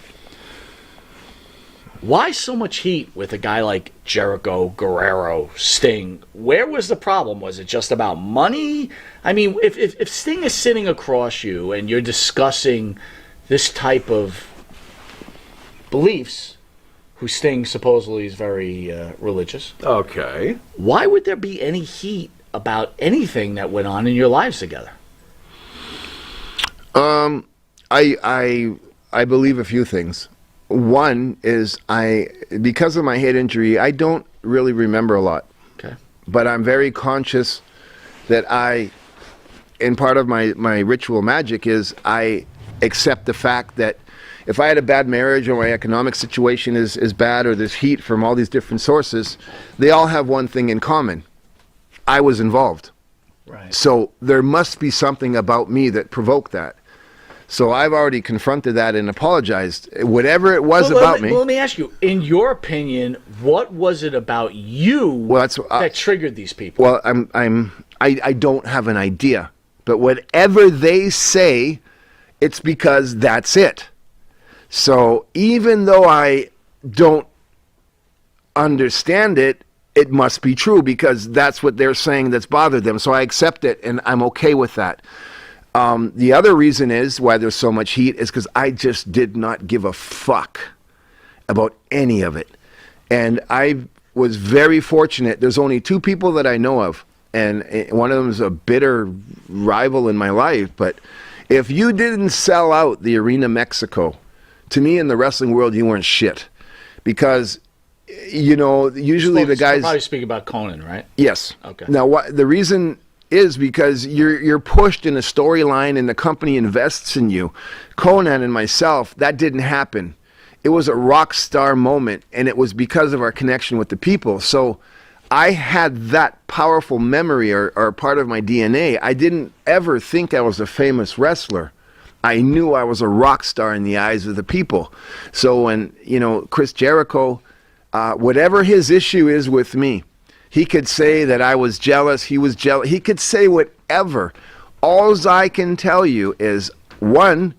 Why so much heat with a guy like Jericho, Guerrero, Sting? Where was the problem? Was it just about money? I mean, if Sting is sitting across you and you're discussing this type of beliefs, who Sting supposedly is very religious, Okay. why would there be any heat about anything that went on in your lives together? I believe a few things. One is because of my head injury, I don't really remember a lot. Okay. But I'm very conscious that and part of my ritual magic is I accept the fact that if I had a bad marriage or my economic situation is bad or there's heat from all these different sources, they all have one thing in common. I was involved. Right. So there must be something about me that provoked that. So I've already confronted that and apologized. Whatever it was about me. Well, let me ask you, in your opinion, what was it about you that triggered these people? Well, I don't have an idea. But whatever they say, it's because that's it. So even though I don't understand it, it must be true because that's what they're saying that's bothered them. So I accept it and I'm okay with that. The other reason is why there's so much heat is because I just did not give a fuck about any of it. And I was very fortunate. There's only 2 people that I know of. And one of them is a bitter rival in my life. But if you didn't sell out the Arena Mexico, to me in the wrestling world, you weren't shit. Because, usually the guys... You're probably speaking about Conan, right? Yes. Okay. Now, the reason is because you're pushed in a storyline and the company invests in you. Conan and myself, that didn't happen. It was a rock star moment, and it was because of our connection with the people. So I had that powerful memory or part of my DNA. I didn't ever think I was a famous wrestler. I knew I was a rock star in the eyes of the people. So when, Chris Jericho, whatever his issue is with me, he could say that I was jealous, he was jealous, he could say whatever. All I can tell you is, one,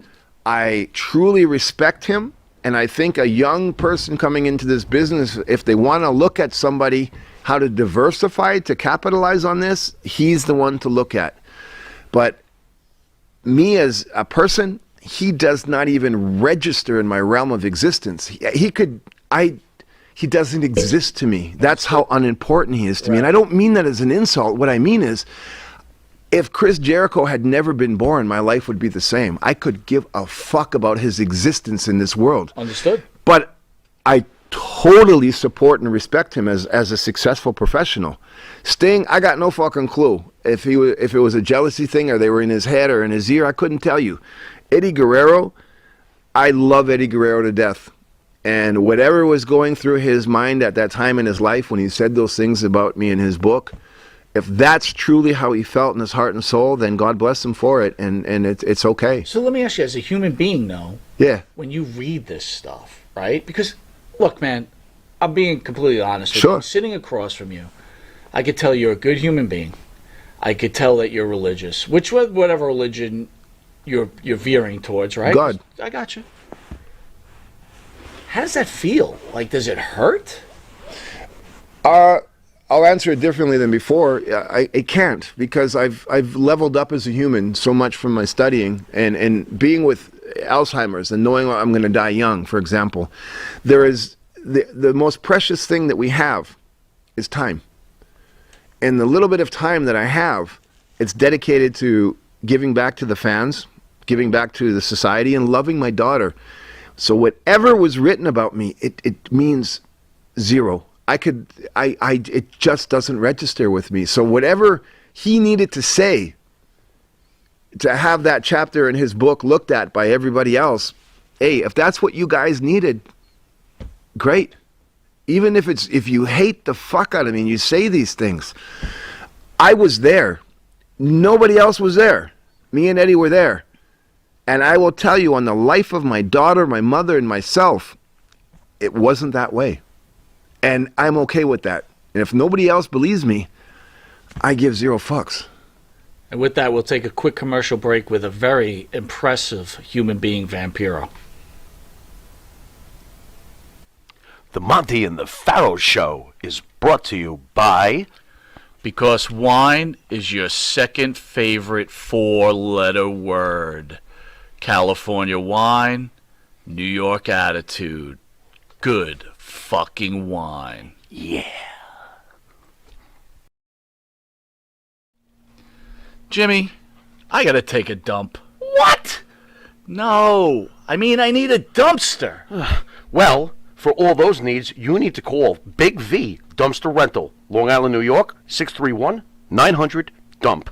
I truly respect him, and I think a young person coming into this business, if they want to look at somebody, how to diversify, to capitalize on this, he's the one to look at. But me as a person, he does not even register in my realm of existence. He doesn't exist to me. That's how unimportant he is to me. And I don't mean that as an insult. What I mean is, if Chris Jericho had never been born, my life would be the same. I could give a fuck about his existence in this world. Understood. But I totally support and respect him as a successful professional. Sting, I got no fucking clue. If it was a jealousy thing or they were in his head or in his ear, I couldn't tell you. Eddie Guerrero, I love Eddie Guerrero to death. And whatever was going through his mind at that time in his life when he said those things about me in his book, if that's truly how he felt in his heart and soul, then God bless him for it, and it's okay. So let me ask you, as a human being, though, Yeah. when you read this stuff, right? Because, look, man, I'm being completely honest with Sure. you. Sitting across from you, I could tell you're a good human being. I could tell that you're religious, whatever religion you're veering towards, right? God. I got you. How does that feel? Like, does it hurt? I'll answer it differently than before. It can't, because I've leveled up as a human so much from my studying and being with Alzheimer's and knowing I'm going to die young, for example. There is the most precious thing that we have is time. And the little bit of time that I have, it's dedicated to giving back to the fans, giving back to the society, and loving my daughter. So whatever was written about me, it means zero. It just doesn't register with me. So whatever he needed to say to have that chapter in his book looked at by everybody else, hey, if that's what you guys needed, great. Even if you hate the fuck out of me and you say these things, I was there. Nobody else was there. Me and Eddie were there. And I will tell you, on the life of my daughter, my mother, and myself, it wasn't that way. And I'm okay with that. And if nobody else believes me, I give zero fucks. And with that, we'll take a quick commercial break with a very impressive human being, Vampiro. The Monty and the Pharaoh Show is brought to you by... Because wine is your second favorite four-letter word. California wine, New York attitude. Good fucking wine. Yeah. Jimmy, I gotta take a dump. What? No, I mean I need a dumpster. Well, for all those needs, you need to call Big V Dumpster Rental, Long Island, New York, 631-900-DUMP.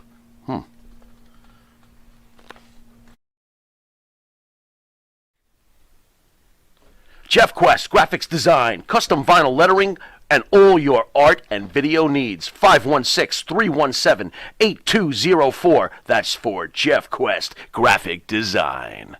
Jeff Quest, graphics design, custom vinyl lettering, and all your art and video needs. 516-317-8204. That's for Jeff Quest, graphic design.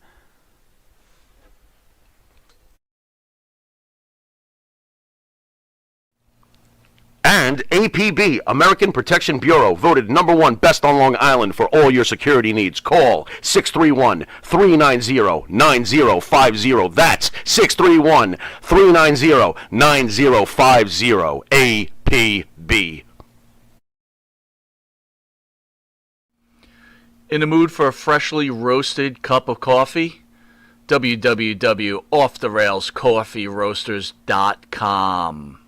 And APB, American Protection Bureau, voted #1 best on Long Island for all your security needs. Call 631-390-9050. That's 631-390-9050. APB. In the mood for a freshly roasted cup of coffee? www.offtherailscoffeeroasters.com.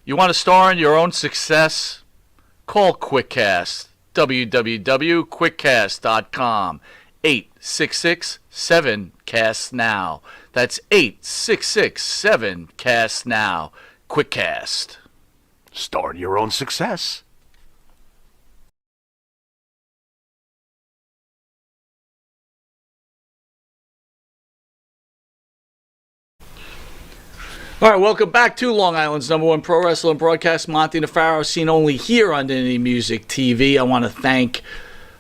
You want to star in your own success? Call QuickCast. www.quickcast.com. 866-7-CAST-NOW. That's 866-7-CAST-NOW. QuickCast. Start your own success. All right, welcome back to Long Island's #1 pro wrestling broadcast, Monty and the Pharaoh, seen only here on Indie Music TV. I want to thank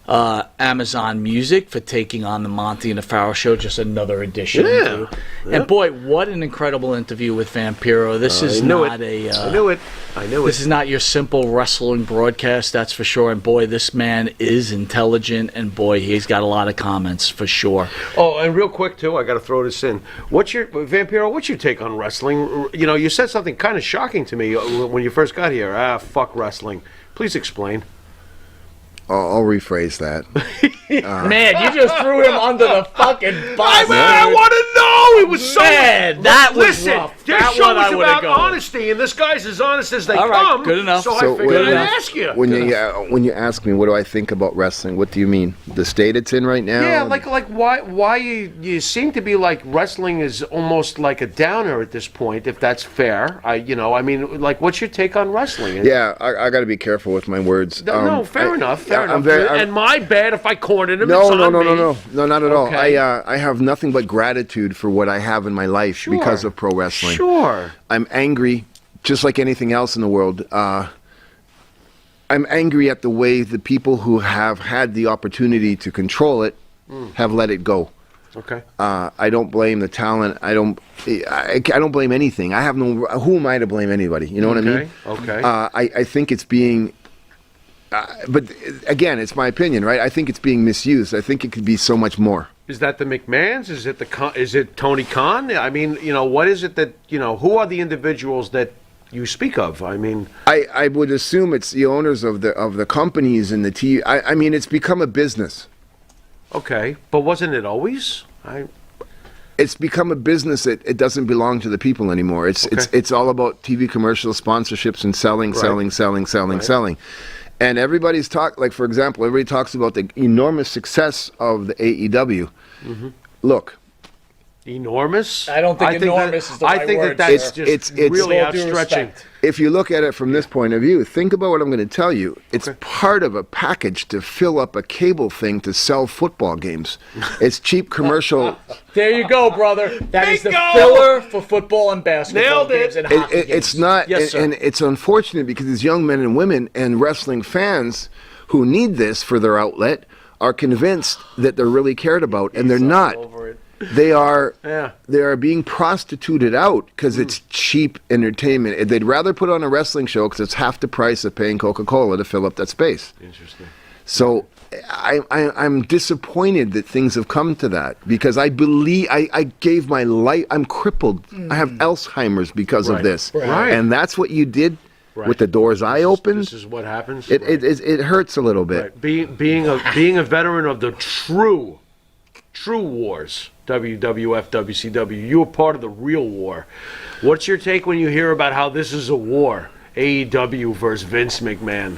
Amazon Music for taking on the Monty and the Pharaoh show, just another edition. Yeah. And boy, what an incredible interview with Vampiro. This is not a... I knew it. This is not your simple wrestling broadcast, that's for sure. And boy, this man is intelligent, and boy, he's got a lot of comments for sure. Oh, and real quick too, I got to throw this in. What's your Vampiro? What's your take on wrestling? You know, you said something kind of shocking to me when you first got here. Fuck wrestling. Please explain. I'll rephrase that. Man, you just threw him under the fucking bus. I want to know. It was so. Man, that was rough. This That show one I is would've about gone. honesty, and this guy's as honest as they All right, come. good enough. So So I figured when- I'd ask you. When you ask me what do I think about wrestling, what do you mean? The state it's in right now? Yeah, like why you seem to be like wrestling is almost like a downer at this point, if that's fair. I mean, like, what's your take on wrestling? Yeah, I got to be careful with my words. No, fair enough. Fair enough. I'm and my bad if I cornered him. No, it's no, on no, me. no, not at all. Okay. I have nothing but gratitude for what I have in my life Sure. because of pro wrestling. Sure. I'm angry, just like anything else in the world. I I'm angry at the way the people who have had the opportunity to control it have let it go. Okay. I don't blame the talent. I don't blame anything. I have no. Who am I to blame anybody? You know what I mean? Okay. I think it's being. But again, it's my opinion, right? I think it's being misused. I think it could be so much more. Is that the McMahons? Is it Tony Khan? I mean, what is it that who are the individuals that you speak of? I mean, I would assume it's the owners of the companies and the TV. I mean, it's become a business. okay, but wasn't it always? It's become a business that it doesn't belong to the people anymore. It's all about TV commercials, sponsorships, and selling. And everybody's like, for example, everybody talks about the enormous success of the AEW. Look, Enormous? I don't think enormous is the right word, that's sir. just It's really with all due outstretching. respect. if you look at it from this point of view, think about what I'm going to tell you. It's part of a package to fill up a cable thing to sell football games. It's cheap commercial. There you go, brother. That is the Bingo! filler for football and basketball Nailed it. games and hockey It's games. not, Yes, sir. and it's unfortunate because these young men and women and wrestling fans who need this for their outlet are convinced that they're really cared about, and they're not. Over it. They are Yeah. they are being prostituted out because it's cheap entertainment. They'd rather put on a wrestling show because it's half the price of paying Coca-Cola to fill up that space. Interesting. So I'm disappointed that things have come to that because I believe I gave my life. I'm crippled. I have Alzheimer's because of Right. this. Right. And that's what you did Right. with the doors I opened. This is what happens. It hurts a little bit. Right. Being a veteran of the true wars, WWF, WCW, you were part of the real war. What's your take when you hear about how this is a war? AEW versus Vince McMahon.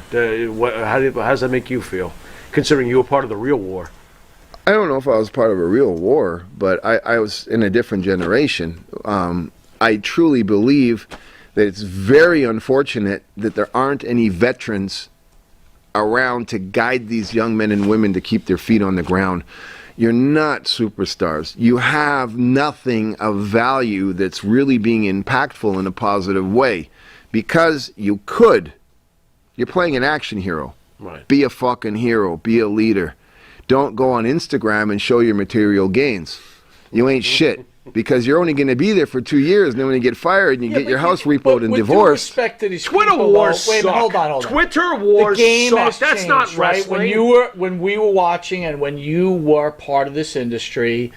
How does that make you feel, considering you were part of the real war? I don't know if I was part of a real war, but I was in a different generation. I truly believe that it's very unfortunate that there aren't any veterans around to guide these young men and women to keep their feet on the ground. You're not superstars. You have nothing of value that's really being impactful in a positive way because you could. You're playing an action hero. Right. Be a fucking hero. Be a leader. Don't go on Instagram and show your material gains. You ain't shit because you're only going to be there for 2 years, and then when you get fired and you get your house repoed and with divorced. Due respect to these Twitter people, wars though, wait a minute, suck. hold on. Twitter wars the game suck. has That's changed, not right? wrestling. When we were watching and when you were part of this industry,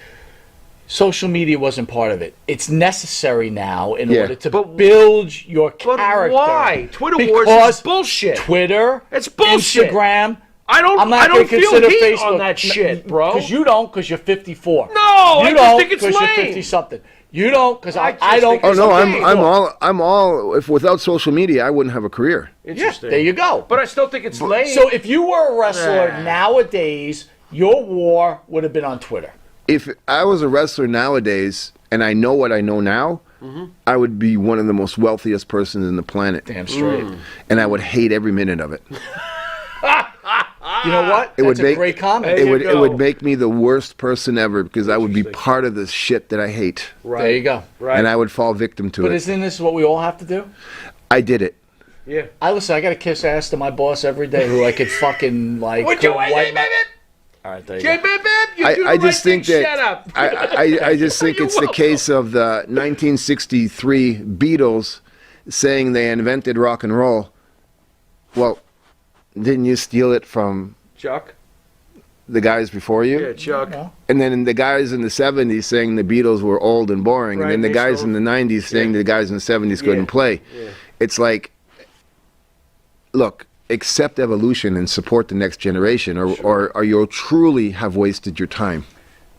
social media wasn't part of it. It's necessary now in Yeah. order to build your But character. why? Twitter wars Because is bullshit. Twitter, It's bullshit. Instagram. I don't feel consider heat Facebook on that shit, bro. Because you don't, because you're 54. No, you I just don't, think it's because you're lame. 50 something. You don't, because I I just don't. think Oh it's no, okay. I'm all. If without social media, I wouldn't have a career. Interesting. There you go. But I still think it's lame. So if you were a wrestler Nah. nowadays, your war would have been on Twitter. If I was a wrestler nowadays, and I know what I know now, I would be one of the most wealthiest persons in the planet, Damn straight. and I would hate every minute of it. You know what? It would That's a make great comment. There you it go. would make me the worst person ever because I would be part of this shit that I hate, right. There you go. Right. and I would fall victim to But it. isn't this what we all have to do? I did it. Yeah. I gotta kiss ass to my boss every day who I could fucking like. Would you wipe wait, my- baby? All right, there you go. You do the I just right think thing. that Shut up. I just think You're it's the welcome. case of the 1963 Beatles saying they invented rock and roll. Well, didn't you steal it from Chuck. the guys before you? Yeah, Chuck. No. And then the guys in the 70s saying the Beatles were old and boring. Right, And then the they guys stole- in the 90s saying the guys in the 70s couldn't play. Yeah. It's like, look, accept evolution and support the next generation, or you'll truly have wasted your time.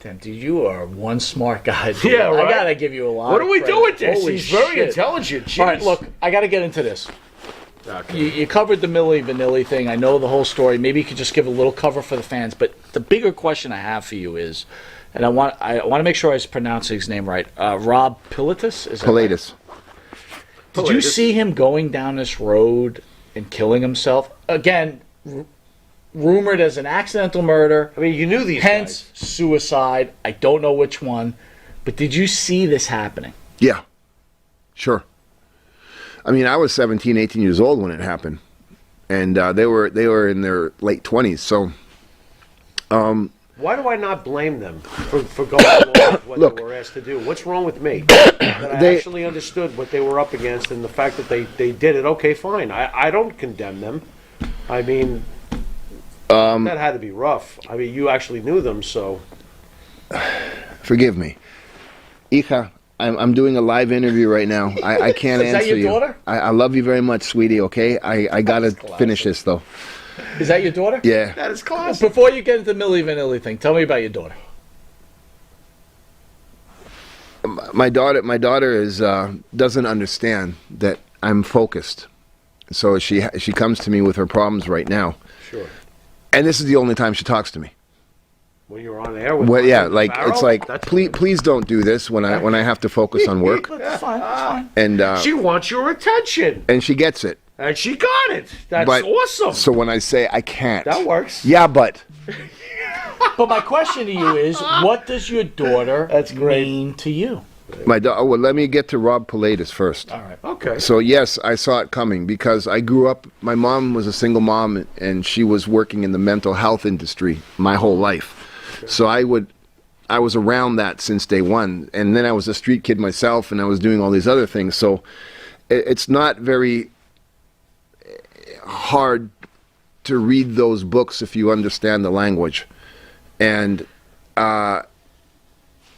Damn, dude, you are one smart guy. Dude. Yeah, right. I gotta give you a lot. What of do we credit. do with this? Holy He's very shit. intelligent. All right, Jeez. look, I gotta get into this. Okay. You covered the Milli Vanilli thing. I know the whole story. Maybe you could just give a little cover for the fans. But the bigger question I have for you is, and I want to make sure I was pronouncing his name right. Rob Pilatus? Is that right? Pilatus. Did you see him going down this road and killing himself? Again, rumored as an accidental murder. I mean, you knew these Hence, guys. suicide. I don't know which one. But did you see this happening? Yeah, sure. I mean, I was 17, 18 years old when it happened. and they were in their late 20s. So, why do I not blame them for going along with what Look. they were asked to do? What's wrong with me? That I actually understood what they were up against and the fact that they did it. Okay, fine. I don't condemn them. I mean, that had to be rough. I mean, you actually knew them, so. forgive me, Hija. I'm doing a live interview right now. I can't Is that answer your you. daughter? I love you very much, sweetie. Okay, I gotta finish this though. Is that your daughter? Yeah. That is classic. Before you get into the Milli Vanilli thing, tell me about your daughter. My daughter is doesn't understand that I'm focused, so she comes to me with her problems right now, Sure. and this is the only time she talks to me. When you're on air with Well, yeah, Martin like Farrow, it's like that's- please don't do this when I have to focus on work, That's fine. That's fine. and She wants your attention, she gets it. and she got it. That's But awesome. so when I say I can't, That works. yeah, but But my question to you is, what does your daughter mean to you? my daughter. Well, let me get to Rob Pilatus first. All right. Okay. So yes, I saw it coming because I grew up. My mom was a single mom, and she was working in the mental health industry my whole life. So I was around that since day one, and then I was a street kid myself, and I was doing all these other things. So it's not very hard to read those books if you understand the language. And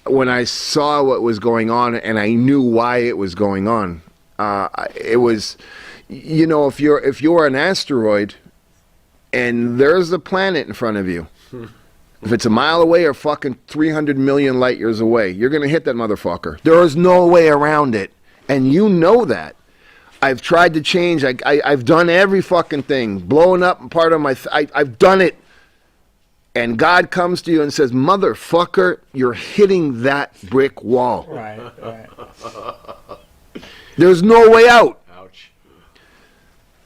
when I saw what was going on, and I knew why it was going on, it was, if you're an asteroid, and there's a planet in front of you. If it's a mile away or fucking 300 million light years away, you're going to hit that motherfucker. There is no way around it. And you know that. I've tried to change. I've done every fucking thing. Blowing up part of my... I've done it. And God comes to you and says, motherfucker, you're hitting that brick wall. Right. There's no way out. Ouch.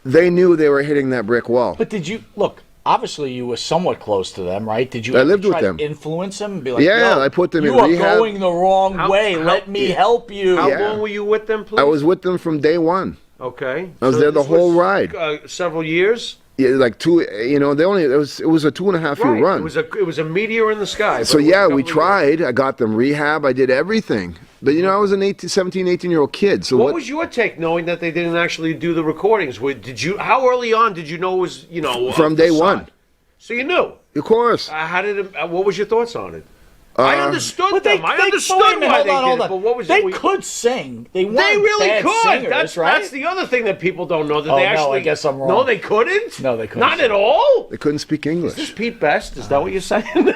They knew they were hitting that brick wall. But did you look? Obviously, you were somewhat close to them, right? Did you? I ever lived with try them. To influence them, and be like, Yeah, "Yo, I put them in you are rehab." going the wrong way. how- Let me help you." How Yeah. long were you with them, please? I was with them from day one. Okay. I was there the this whole was, ride. Several years. Yeah, like it was a 2.5 year run. It was a meteor in the sky. but So it was a yeah, couple we of years. tried. I got them rehab. I did everything. But I was an 17, 18-year-old kid. So What was your take, knowing that they didn't actually do the recordings? How early on did you know it was from day one? So you knew. Of course. What was your thoughts on it? I understood But them. I understood wait a minute, why hold they on, did hold it. on. But what was they it? could sing. They weren't They really bad could. singers, right? That's the other thing that people don't know. That Oh, they no, actually. I guess I'm wrong. No, they couldn't. No, they couldn't Not sing. at all. They couldn't speak Is this English. Pete Best? Is that what you're saying?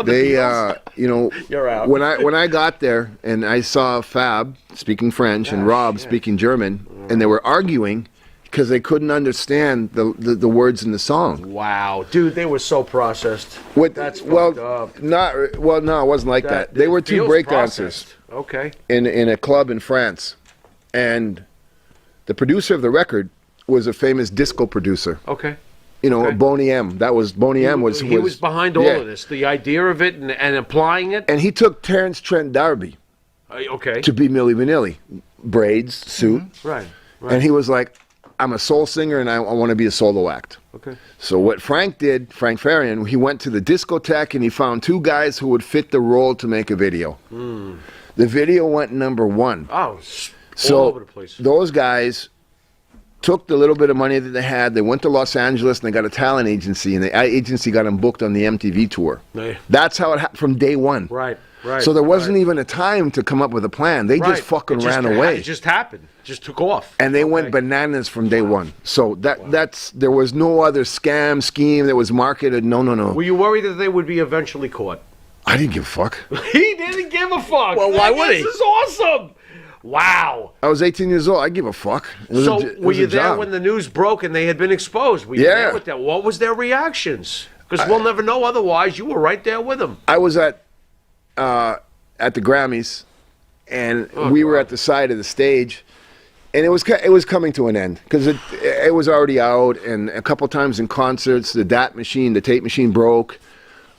They, You're out. when I got there and I saw Fab speaking French and Rob speaking German, and they were arguing because they couldn't understand the words in the song. Wow, dude, they were so processed. That's well, fucked up. no, it wasn't like that. They were two feels breakdancers processed. Okay. in a club in France, and the producer of the record was a famous disco producer. Okay. Boney M. That was Boney M. Was he was behind all yeah. of this, the idea of it and applying it. and he took Terrence Trent D'Arby Okay. to be Milli Vanilli, braids, suit, Right. and he was like, "I'm a soul singer and I want to be a solo act." Okay. So what Frank did, Frank Farian, he went to the discotheque and he found two guys who would fit the role to make a video. The video went #1. Oh, So all over the place. those guys took the little bit of money that they had. They went to Los Angeles and they got a talent agency, and the agency got them booked on the MTV tour. Yeah. That's how it happened from day one. Right. Right. So there wasn't right. even a time to come up with a plan. They Right. just fucking It ran away. It just happened. Just took off. And they went Okay. bananas from day one. So there was no other scam scheme that was marketed. No. Were you worried that they would be eventually caught? I didn't give a fuck. He didn't give a fuck. Well, why would he? This is awesome. Wow. I was 18 years old. I give a fuck. It was So it were was a you there job. when the news broke and they had been exposed? Were you Yeah. there with them? What was their reactions? Because we'll never know otherwise. You were right there with them. I was at the Grammys, and we were at the side of the stage, and it was coming to an end because it was already out, and a couple times in concerts, the tape machine broke,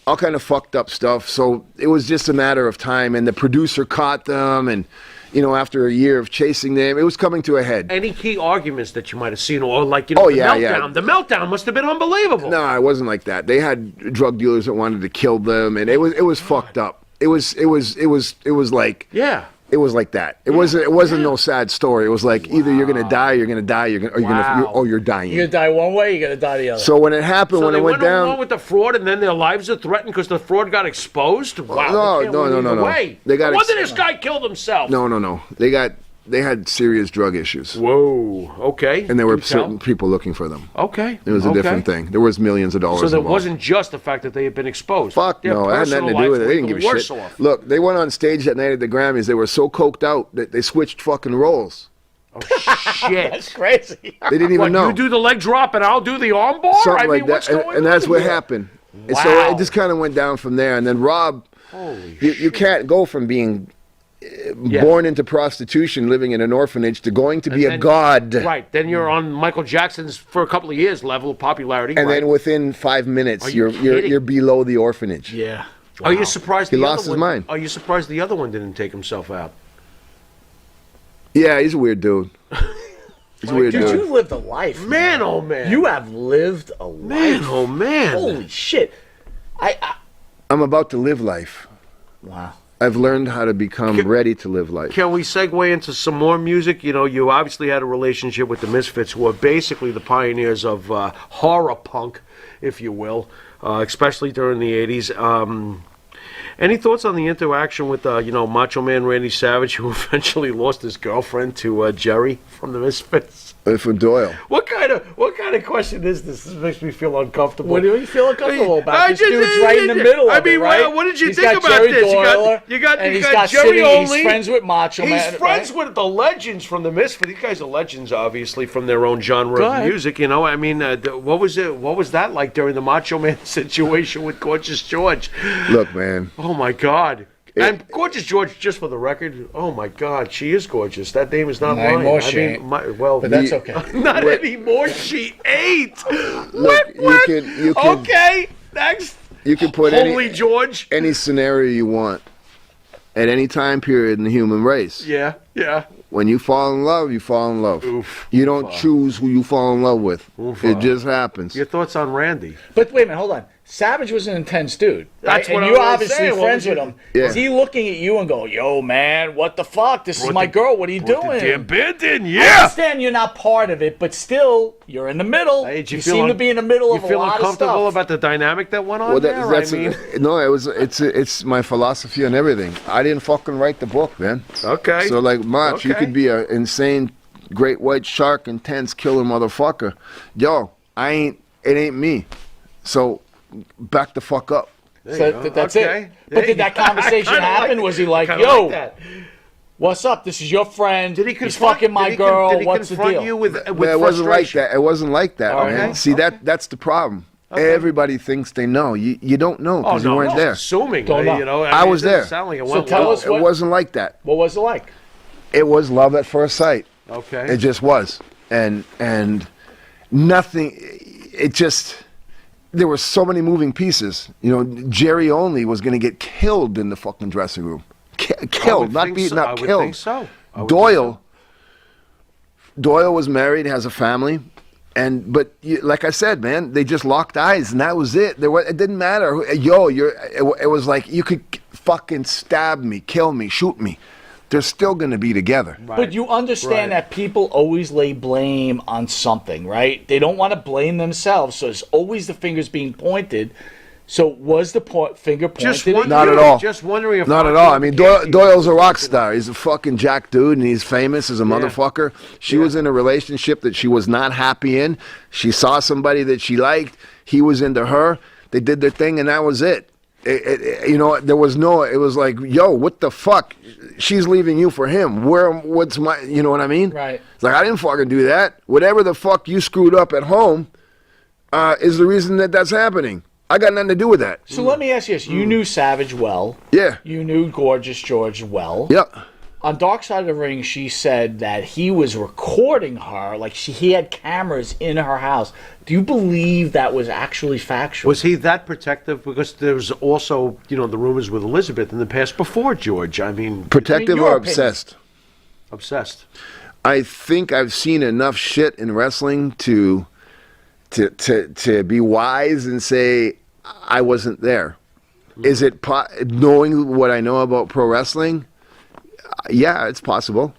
all kind of fucked up stuff. So it was just a matter of time, and the producer caught them, and after a year of chasing them, it was coming to a head. Any key arguments that you might have seen, or like, Oh, the yeah, meltdown? yeah. The meltdown must have been unbelievable. No, it wasn't like that. They had drug dealers that wanted to kill them, and it was fucked up. It was like Yeah. it was like that. It wasn't no sad story. It was like either you're gonna die, you're gonna die, you're dying. You're gonna die one way, you're gonna die the other. So when it happened, So when they it went down, along with the fraud, and then their lives are threatened because the fraud got exposed. Wow, no. Way. They got No wonder this guy killed himself. no. They had serious drug issues, Whoa. Okay. and there were You tell? certain people looking for them. Okay. It was a different thing. There was millions of dollars. So there involved. wasn't just the fact that they had been exposed. Fuck Their no, it had nothing to personal do with it. lives They were didn't give even a worse shit. off. Look, they went on stage that night at the Grammys. They were so coked out that they switched fucking roles. Oh shit. That's crazy. They didn't even know. You do the leg drop and I'll do the arm bar? Something I mean, like that, what's going and that's on what here? happened. And so Wow. it just kind of went down from there. And then Rob, you can't go from being born into prostitution, living in an orphanage, to going to be a then- god. Right. Then you're on Michael Jackson's, for a couple of years, level of popularity. And right? then within 5 minutes, Are you you're kidding? below the orphanage. Yeah. Are you surprised He the lost other his one, mind. Are you surprised the other one didn't take himself out? Yeah, he's a weird dude. He's a weird Dude, dude. you've lived a life. Man, oh man. You have lived a life. Man, oh man. Holy shit. I'm about to live life. Wow. I've learned how to become ready to live life. Can we segue into some more music? You obviously had a relationship with the Misfits, who are basically the pioneers of horror punk, if you will, especially during the 80s. Any thoughts on the interaction with, Macho Man Randy Savage, who eventually lost his girlfriend to Jerry from the Misfits? For Doyle. What kind of question is this? This makes me feel uncomfortable. What do you feel uncomfortable about? I This just- dude's right in the middle of it, right? what did you He's think got about Jerry this? Doyle, You got and he's got got Jerry City, only. he's friends with Macho He's Man. friends right? with the legends from the Misfits. These guys are legends, obviously, from their own genre Go of ahead. music. I mean, what was it? What was that like during the Macho Man situation with Gorgeous George? Look, man. Oh my God. And Gorgeous George, just for the record, oh my God, she is gorgeous. That name is not Not lying. anymore, she ain't. Well, But that's okay. not anymore. She ain't. Look, you can Okay, next. you can put Holy George. any scenario you want at any time period in the human race. Yeah. When you fall in love, you fall in love. Oof. You don't choose who you fall in love with. It just happens. Your thoughts on Randy? But wait a minute, hold on. Savage was an intense dude. That's right? what And I you're was obviously saying. What friends was with you- him. Yeah. Is he looking at you and go, yo, man, what the fuck? This is my girl. What are you doing? Damn band in, I yeah. understand you're not part of it, but still, you're in the middle. Hey, you seem to be in the middle of a You feel lot of uncomfortable stuff. about the dynamic that went on Well, there? that's I mean, no. It's my philosophy on everything. I didn't fucking write the book, man. okay. So like, Mach, you Okay. could be an insane, great white shark, intense killer motherfucker. Yo, it ain't me. So back the fuck up. So that's Okay. it. But did that conversation Kinda happen? like- Was he like, kinda yo, like that. what's up? This is your friend. Did he He's confront, fucking my did he girl. Did he What's the confront deal? you with It wasn't like frustration? that. It wasn't like that, Okay. man. See, that's the problem. Everybody thinks they know. You don't know because you weren't there. Assuming, Don't know. I was it doesn't there. Sound like it So went tell well. us It what- wasn't like that. What was it like? It was love at first sight. Okay. It just was, and nothing. It just there were so many moving pieces. Jerry only was going to get killed in the fucking dressing room. Killed, not beaten up, I would killed. think so. I would Doyle was married, has a family, but like I said, man, they just locked eyes, and that was it. It didn't matter. It was like you could fucking stab me, kill me, shoot me. They're still going to be together. But you understand that people always lay blame on something, right? They don't want to blame themselves, so it's always the fingers being pointed. So was the finger pointed Just at wondering, Not at all. Just wondering if Not at all. I mean, Doyle's a rock star. He's a fucking jack dude, and he's famous as a motherfucker. She was in a relationship that she was not happy in. She saw somebody that she liked. He was into her. They did their thing, and that was it. There was no. It was like, yo, what the fuck? She's leaving you for him. What's my? You know what I mean? Right. It's like I didn't fucking do that. Whatever the fuck you screwed up at home, is the reason that's happening. I got nothing to do with that. So let me ask you this. You knew Savage well. Yeah. You knew Gorgeous George well. Yep. On Dark Side of the Ring, she said that he was recording her, like he had cameras in her house. Do you believe that was actually factual? Was he that protective? Because there was also, the rumors with Elizabeth in the past before George. I mean, Protective your or opinion. obsessed? Obsessed. I think I've seen enough shit in wrestling to be wise and say I wasn't there. Is it knowing what I know about pro wrestling? Yeah, it's possible.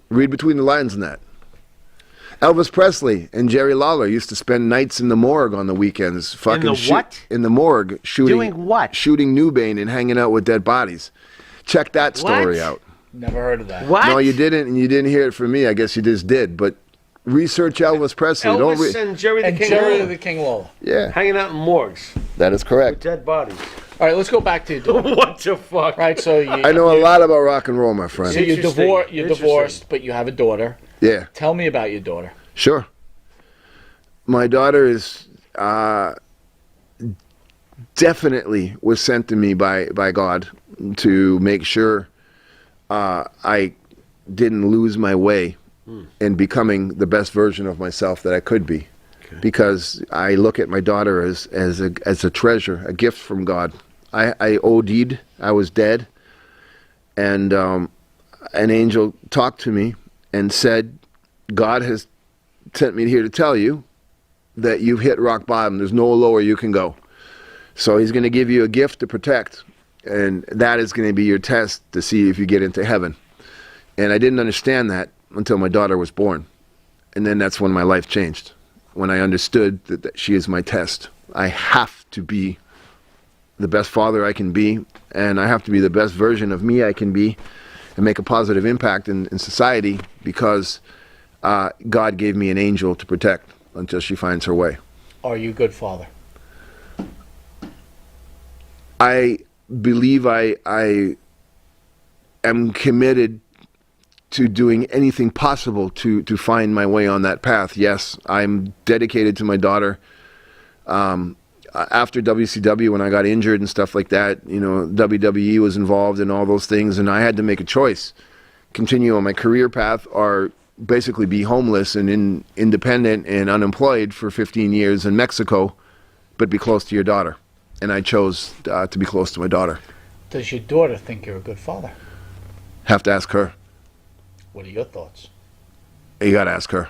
Read between the lines in that. Elvis Presley and Jerry Lawler used to spend nights in the morgue on the weekends. Fucking what? In the morgue, shooting. Doing what? Shooting Newbane and hanging out with dead bodies. Check that story out. Never heard of that. What? No, you didn't, and you didn't hear it from me. I guess you just did. But research Elvis Presley. Elvis and Jerry the And King Jerry Lawler. the King Lawler. Yeah, Hanging out in morgues. that is correct. Dead bodies. All right, let's go back to your daughter. What the fuck? Right, so you, I know a lot about rock and roll, my friend. so you're, Interesting. you're Interesting. divorced, but you have a daughter. Yeah, Tell me about your daughter. sure. My daughter is definitely was sent to me by God to make sure I didn't lose my way in becoming the best version of myself that I could be. Because I look at my daughter as a treasure, a gift from God. I OD'd. I was dead. And an angel talked to me and said, God has sent me here to tell you that you've hit rock bottom. There's no lower you can go. So he's going to give you a gift to protect. And that is going to be your test to see if you get into heaven. And I didn't understand that until my daughter was born. And then that's when my life changed. When I understood that she is my test. I have to be the best father I can be, and I have to be the best version of me I can be and make a positive impact in society because God gave me an angel to protect until she finds her way. Are you a good father? I believe I am committed to doing anything possible to find my way on that path. Yes, I'm dedicated to my daughter. After WCW, when I got injured and stuff like that, you know, WWE was involved in all those things, and I had to make a choice. Continue on my career path or basically be homeless and independent and unemployed for 15 years in Mexico, but be close to your daughter. And I chose to be close to my daughter. Does your daughter think you're a good father? Have to ask her. What are your thoughts? You got to ask her.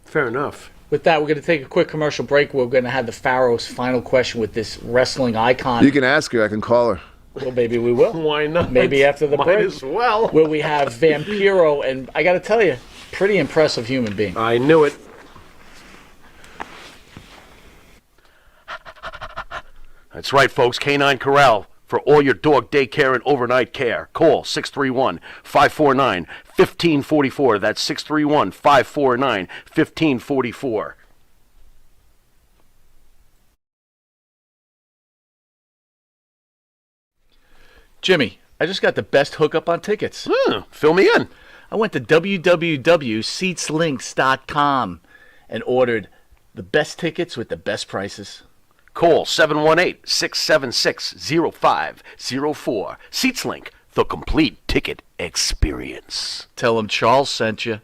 Fair enough. With that, we're going to take a quick commercial break. We're going to have the Pharaoh's final question with this wrestling icon. You can ask her. I can call her. Well, maybe we will. Why not? Maybe after the Might break. as well. Where we have Vampiro, and I got to tell you, pretty impressive human being. I knew it. That's right, folks. Canine Corral for all your dog daycare and overnight care. Call 631-549-1544. That's 631-549-1544. Jimmy, I just got the best hookup on tickets. Fill me in. I went to www.seatslinks.com and ordered the best tickets with the best prices. Call 718-676-0504. SeatsLink, the complete ticket experience. Tell them Charles sent you.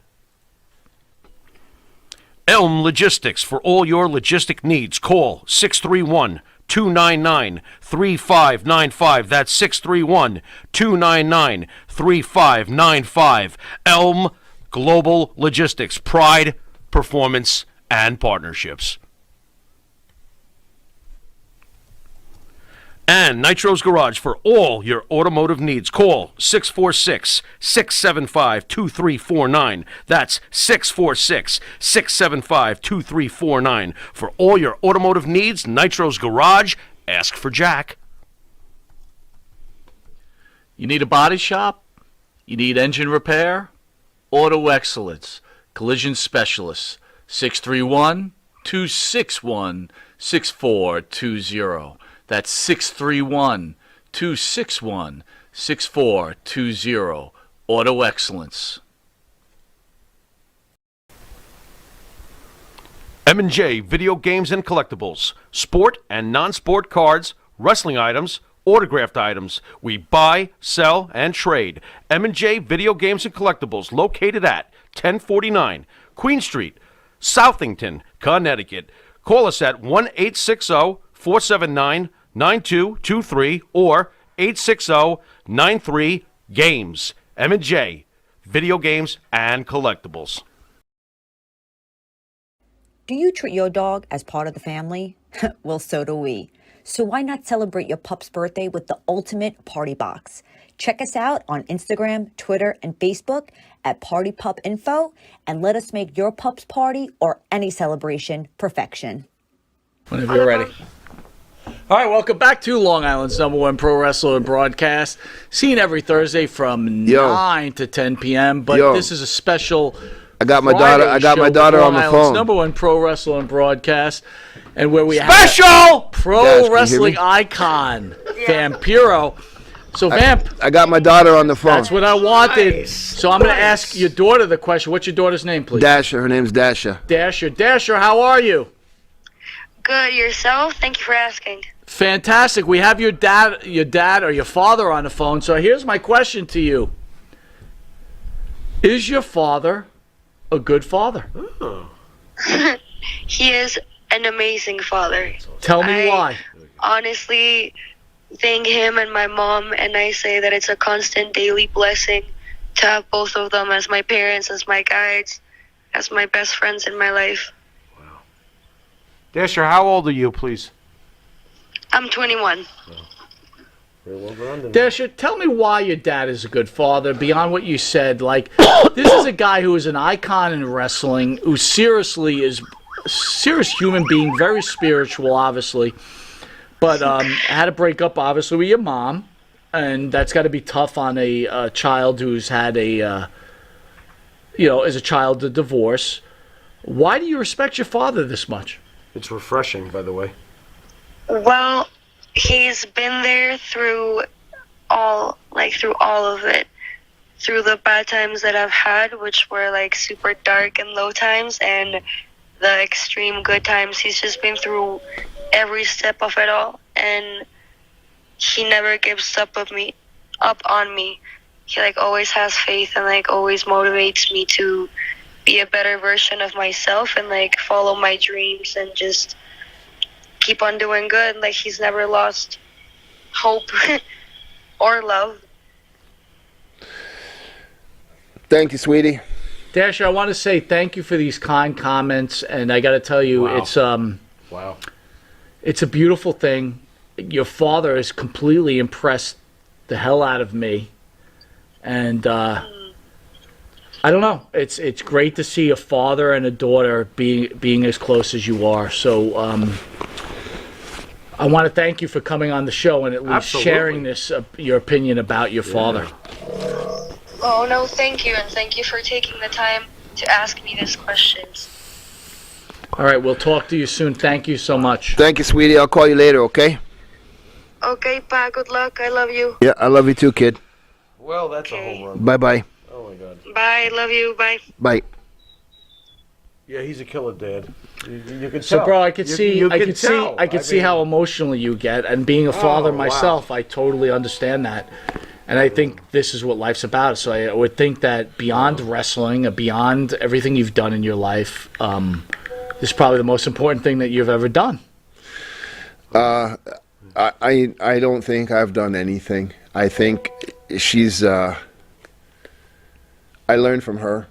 Elm Logistics for all your logistic needs. Call 631-299-3595. That's 631-299-3595. Elm Global Logistics. Pride, performance, and partnerships. And Nitro's Garage for all your automotive needs. Call 646-675-2349. That's 646-675-2349. For all your automotive needs, Nitro's Garage. Ask for Jack. You need a body shop? You need engine repair? Auto Excellence. Collision Specialists. 631-261-6420. That's 631-261-6420. Auto Excellence. M&J Video Games and Collectibles. Sport and non-sport cards, wrestling items, autographed items. We buy, sell, and trade. M&J Video Games and Collectibles, located at 1049 Queen Street, Southington, Connecticut. Call us at 1-860-479-9223 or 860-93-GAMES. M&J Video Games and Collectibles. Do you treat your dog as part of the family? Well, so do we. So why not celebrate your pup's birthday with the ultimate party box? Check us out on Instagram, Twitter, and Facebook at Party Pup Info, and let us make your pup's party or any celebration perfection. Whenever you're ready. All right, welcome back to Long Island's #1 pro wrestling broadcast. Seen every Thursday from 9 to 10 p.m. But this is a special. I got my Friday daughter. I got show my daughter with on the Long Island's phone. #1 pro wrestling broadcast, and where we have Special! pro Guys, can you hear wrestling me? icon Vampiro. So Vamp, I got my daughter on the phone. that's what I wanted. So I'm going to ask your daughter the question. What's your daughter's name, please? Dasha. Her name's Dasha. Dasher. Dasher, how are you? Good, yourself? Thank you for asking. Fantastic. We have your dad or your father on the phone. So here's my question to you. Is your father a good father? He is an amazing father. Tell me I why. honestly thank him and my mom, and I say that it's a constant daily blessing to have both of them as my parents, as my guides, as my best friends in my life. Dasher, how old are you, please? I'm 21. Dasher, tell me why your dad is a good father, beyond what you said. Like, this is a guy who is an icon in wrestling, who seriously is a serious human being, very spiritual, obviously. But had to break up, obviously, with your mom. And that's got to be tough on a child who's had as a child, a divorce. Why do you respect your father this much? It's refreshing, by the way. Well, he's been there through all of it. Through the bad times that I've had, which were like super dark and low times, and the extreme good times. He's just been through every step of it all, and he never gives up on me. He like always has faith and like always motivates me to be a better version of myself and like follow my dreams and just keep on doing good. Like he's never lost hope or love. Thank you, sweetie. Dasher, I want to say thank you for these kind comments, and I got to tell you, it's it's a beautiful thing. Your father has completely impressed the hell out of me, and I don't know. It's great to see a father and a daughter being as close as you are. So I want to thank you for coming on the show and at least sharing this your opinion about your father. Oh, no, thank you, and thank you for taking the time to ask me these questions. All right, we'll talk to you soon. Thank you so much. Thank you, sweetie. I'll call you later, okay? Okay, Pa, good luck. I love you. Yeah, I love you too, kid. Well, that's a home run. Bye-bye. Oh, my God. Bye, love you, bye. Bye. Yeah, he's a killer, Dad. You can So, tell. bro, I could see I how emotional you get, and being a father myself, I totally understand that. And I think this is what life's about. So I would think that beyond wrestling, beyond everything you've done in your life, this is probably the most important thing that you've ever done. I don't think I've done anything. I think she's. I learned from her.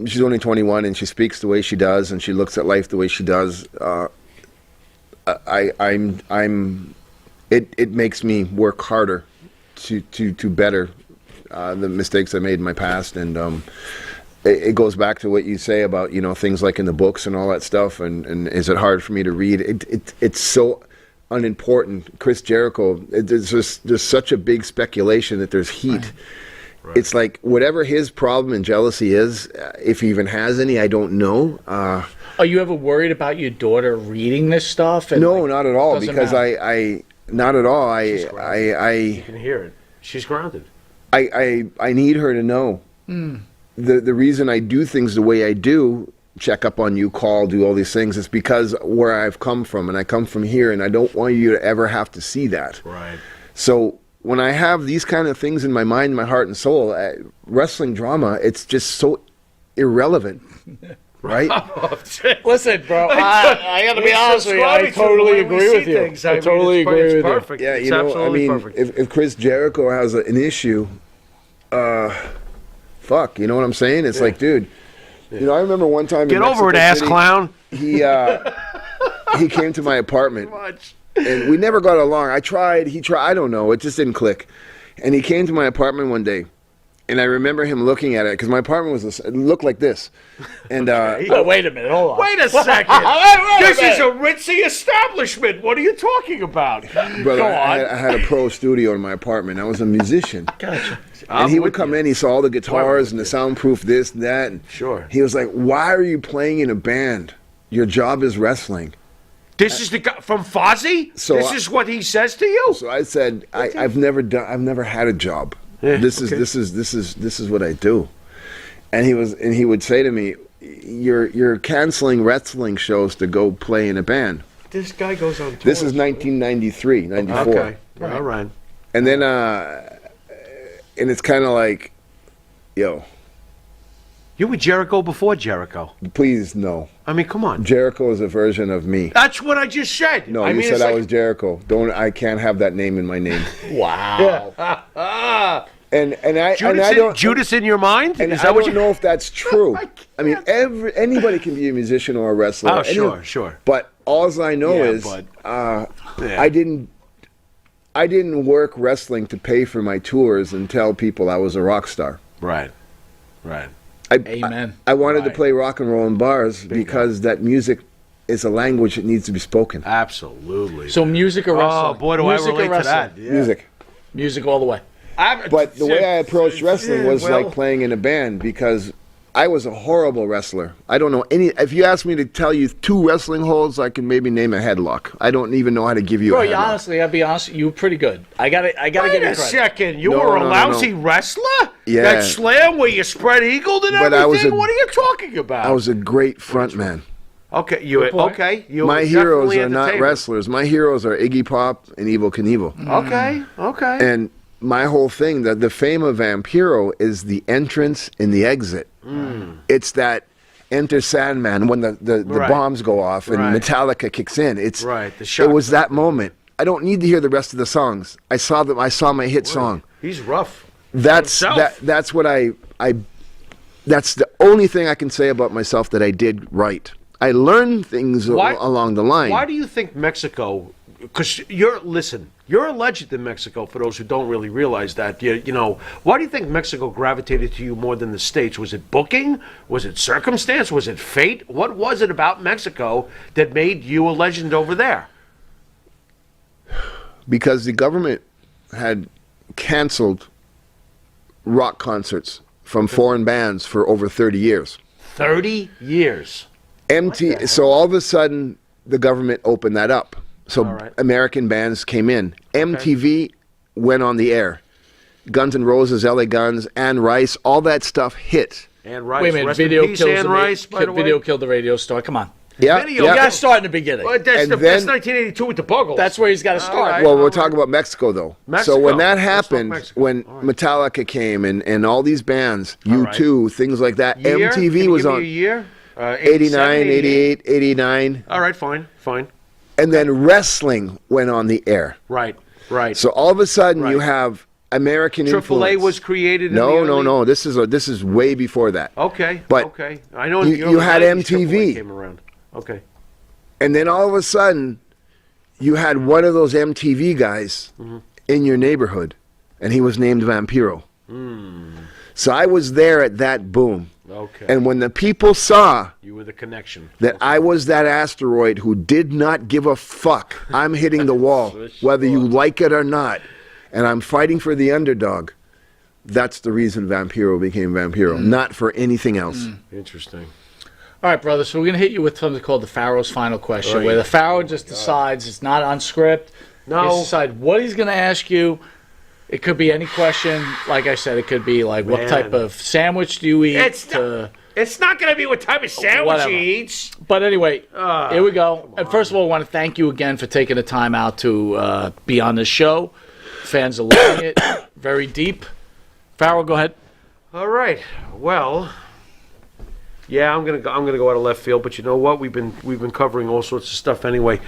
She's only 21, and she speaks the way she does, and she looks at life the way she does. It makes me work harder to better the mistakes I made in my past, and it goes back to what you say about things like in the books and all that stuff. And is it hard for me to read? It's so unimportant. Chris Jericho. There's such a big speculation that there's heat. Right. It's like whatever his problem and jealousy is, if he even has any, I don't know. Are you ever worried about your daughter reading this stuff? And no, not at all. Because matter. Not at all. You can hear it. She's grounded. I need her to know. The reason I do things the way I do, check up on you, call, do all these things, is because where I've come from, and I come from here, and I don't want you to ever have to see that. Right. So when I have these kind of things in my mind, my heart and soul, wrestling drama, it's just so irrelevant. Right? Listen, bro, I got to be honest with you. I totally agree with you. I totally agree with you. Perfect. Yeah, it's absolutely perfect. If Chris Jericho has an issue, fuck, you know what I'm saying? It's like, dude, you know, I remember one time Get in over it, Mexico ass City, clown. he came to my apartment, and we never got along. I tried, he tried, I don't know, it just didn't click. And he came to my apartment one day, and I remember him looking at it, because my apartment it looked like this. And wait a minute, hold on. Wait a second. This is a ritzy establishment. What are you talking about? brother, I had a pro studio in my apartment. I was a musician. Gotcha. And he would come in, he saw all the guitars and the soundproof this and that. And Sure. he was like, why are you playing in a band? Your job is wrestling. This is the guy from Fozzy? So this is what he says to you? So I said, I've never had a job. Yeah, this is what I do. And he would say to me, you're canceling wrestling shows to go play in a band. This guy goes on tour. This is 1993, 94. Okay. All right. And then and it's kind of like, yo, You were Jericho before Jericho. please no. I mean, come on. Jericho is a version of me. That's what I just said. No, I you mean, said it's I like- was Jericho. I can't have that name in my name. Wow. And I Judas, don't Judas in your mind? and Is I that what don't you know if that's true. I mean, anybody can be a musician or a wrestler. Oh, Anyone. sure. But all I know Yeah, is but- I didn't work wrestling to pay for my tours and tell people I was a rock star. Right. Amen. I wanted to play rock and roll in bars because that music is a language that needs to be spoken. Absolutely. So music or wrestling? Oh, boy, do music I relate or to wrestling? that. Yeah. Music. Music all the way. But the way I approached wrestling was well- like playing in a band because I was a horrible wrestler. I don't know any. If you ask me to tell you 2 wrestling holds, I can maybe name a headlock. I don't even know how to give you Bro, a you headlock. honestly, I'll be honest, you were pretty good. I gotta Wait give you a credit. second. You No, were a no, lousy wrestler? Yeah. That slam where you spread eagled and But everything? I was What are you talking about? I was a great front man. Okay, you point. okay? You My were heroes definitely are not entertainment. wrestlers. My heroes are Iggy Pop and Evel Knievel. Okay. And my whole thing, the fame of Vampiro is the entrance and the exit. It's that Enter Sandman when the Right. bombs go off and Right. Metallica kicks in. It's Right, the it shock was that moment. I don't need to hear the rest of the songs. I saw them. I saw my hit song. He's rough. That's himself. that's what I that's the only thing I can say about myself that I did right. I learned things along the line. Why do you think Mexico? Because you're a legend in Mexico. For those who don't really realize that, you know, why do you think Mexico gravitated to you more than the States? Was it booking? Was it circumstance? Was it fate? What was it about Mexico that made you a legend over there? Because the government had canceled rock concerts from foreign bands for over 30 years. 30 years. So all of a sudden, the government opened that up. So All right. American bands came in. MTV went on the air. Guns N' Roses, LA Guns, Anne Rice, all that stuff hit. And Rice. Wait a minute, Rest in video peace, kills Anne the Rice, by the way. video killed the radio star. Come on. Yeah, Video You yeah. gotta start in the beginning. Well, that's, And that's then- 1982 with the Buggles. That's where he's got to start. right. Well, we're talking about Mexico, though. Mexico. So when that Let's talk happened, Mexico. when All right. Metallica came and all these bands, right. U2, things like that, Year? Can MTV you was give me on a year? 89, 88, 89. All right, fine. And then wrestling went on the air. Right. So all of a sudden you Right. have American AAA influence. was created. In No, the no, early- no. This is way before that. Okay. But okay. I know you- in the you early had 90s, AAA MTV. came around. Okay. And then all of a sudden, you had one of those MTV guys in your neighborhood, and he was named Vampiro. So I was there at that boom. Okay. And when the people saw You were the connection. that I was that asteroid who did not give a fuck, I'm hitting the wall, whether you like it or not, and I'm fighting for the underdog, that's the reason Vampiro became Vampiro, not for anything else. Interesting. All right, brother. So we're gonna hit you with something called the Pharaoh's final question, where the Pharaoh just decides it's not on script. No. He just decide what he's gonna ask you. It could be any question. Like I said, it could be like, what Man. type of sandwich do you eat? It's not going to be what type of sandwich Whatever. he eats. But anyway, here we go. And first of all, I want to thank you again for taking the time out to be on this show. Fans are loving it. Very deep. Pharaoh, go ahead. All right. Well, yeah, I'm gonna go out of left field, but you know what? We've been covering all sorts of stuff anyway.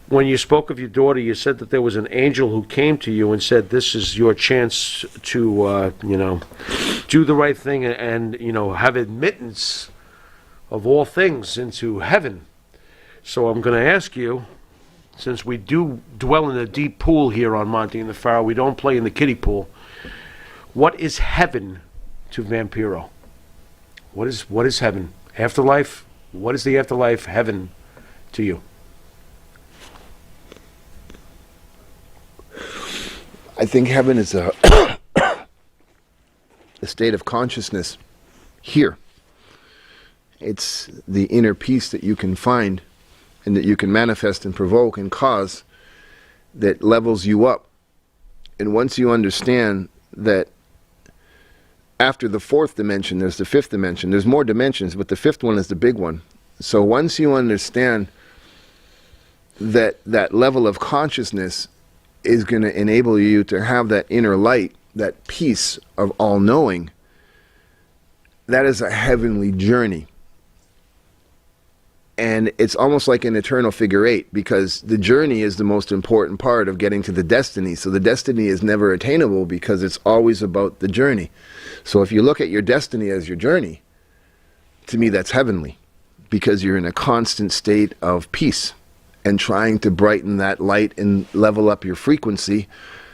when you spoke of your daughter, you said that there was an angel who came to you and said, "This is your chance to, do the right thing and have admittance of all things into heaven." So I'm going to ask you, since we do dwell in a deep pool here on Monty and the Pharaoh, we don't play in the kiddie pool. What is heaven to Vampiro? What is heaven? Afterlife? What is the afterlife heaven to you? I think heaven is a state of consciousness here. It's the inner peace that you can find and that you can manifest and provoke and cause that levels you up. And once you understand that after the fourth dimension, there's the fifth dimension. There's more dimensions, but the fifth one is the big one. So once you understand that that level of consciousness is going to enable you to have that inner light, that peace of all-knowing, that is a heavenly journey. And it's almost like an eternal figure eight, because the journey is the most important part of getting to the destiny. So the destiny is never attainable because it's always about the journey. So if you look at your destiny as your journey, to me that's heavenly, because you're in a constant state of peace and trying to brighten that light and level up your frequency,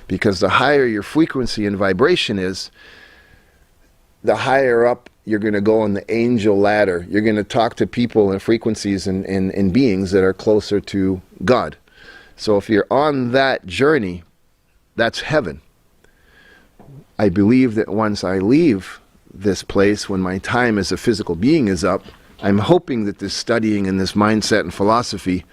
because the higher your frequency and vibration is, the higher up you're going to go on the angel ladder. You're going to talk to people and frequencies and beings that are closer to God. So if you're on that journey, that's heaven. I believe that once I leave this place, when my time as a physical being is up, I'm hoping that this studying and this mindset and philosophy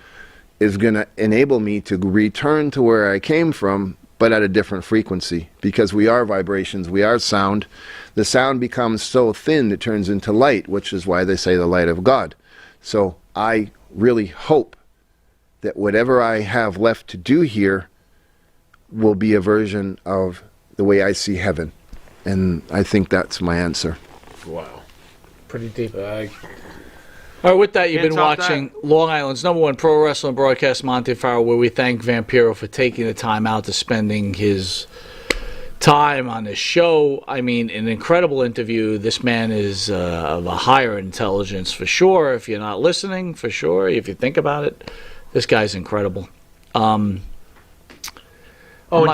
is going to enable me to return to where I came from, but at a different frequency, because we are vibrations, we are sound. The sound becomes so thin it turns into light, which is why they say the light of God. So I really hope that whatever I have left to do here will be a version of the way I see heaven. And I think that's my answer. Wow. Pretty deep. All right, with that, you've been watching Long Island's #1 pro wrestling broadcast, Monty Pharaoh, where we thank Vampiro for taking the time out to spending his time on this show. I mean, an incredible interview. This man is of a higher intelligence for sure. If you're not listening, for sure. If you think about it, this guy's incredible. And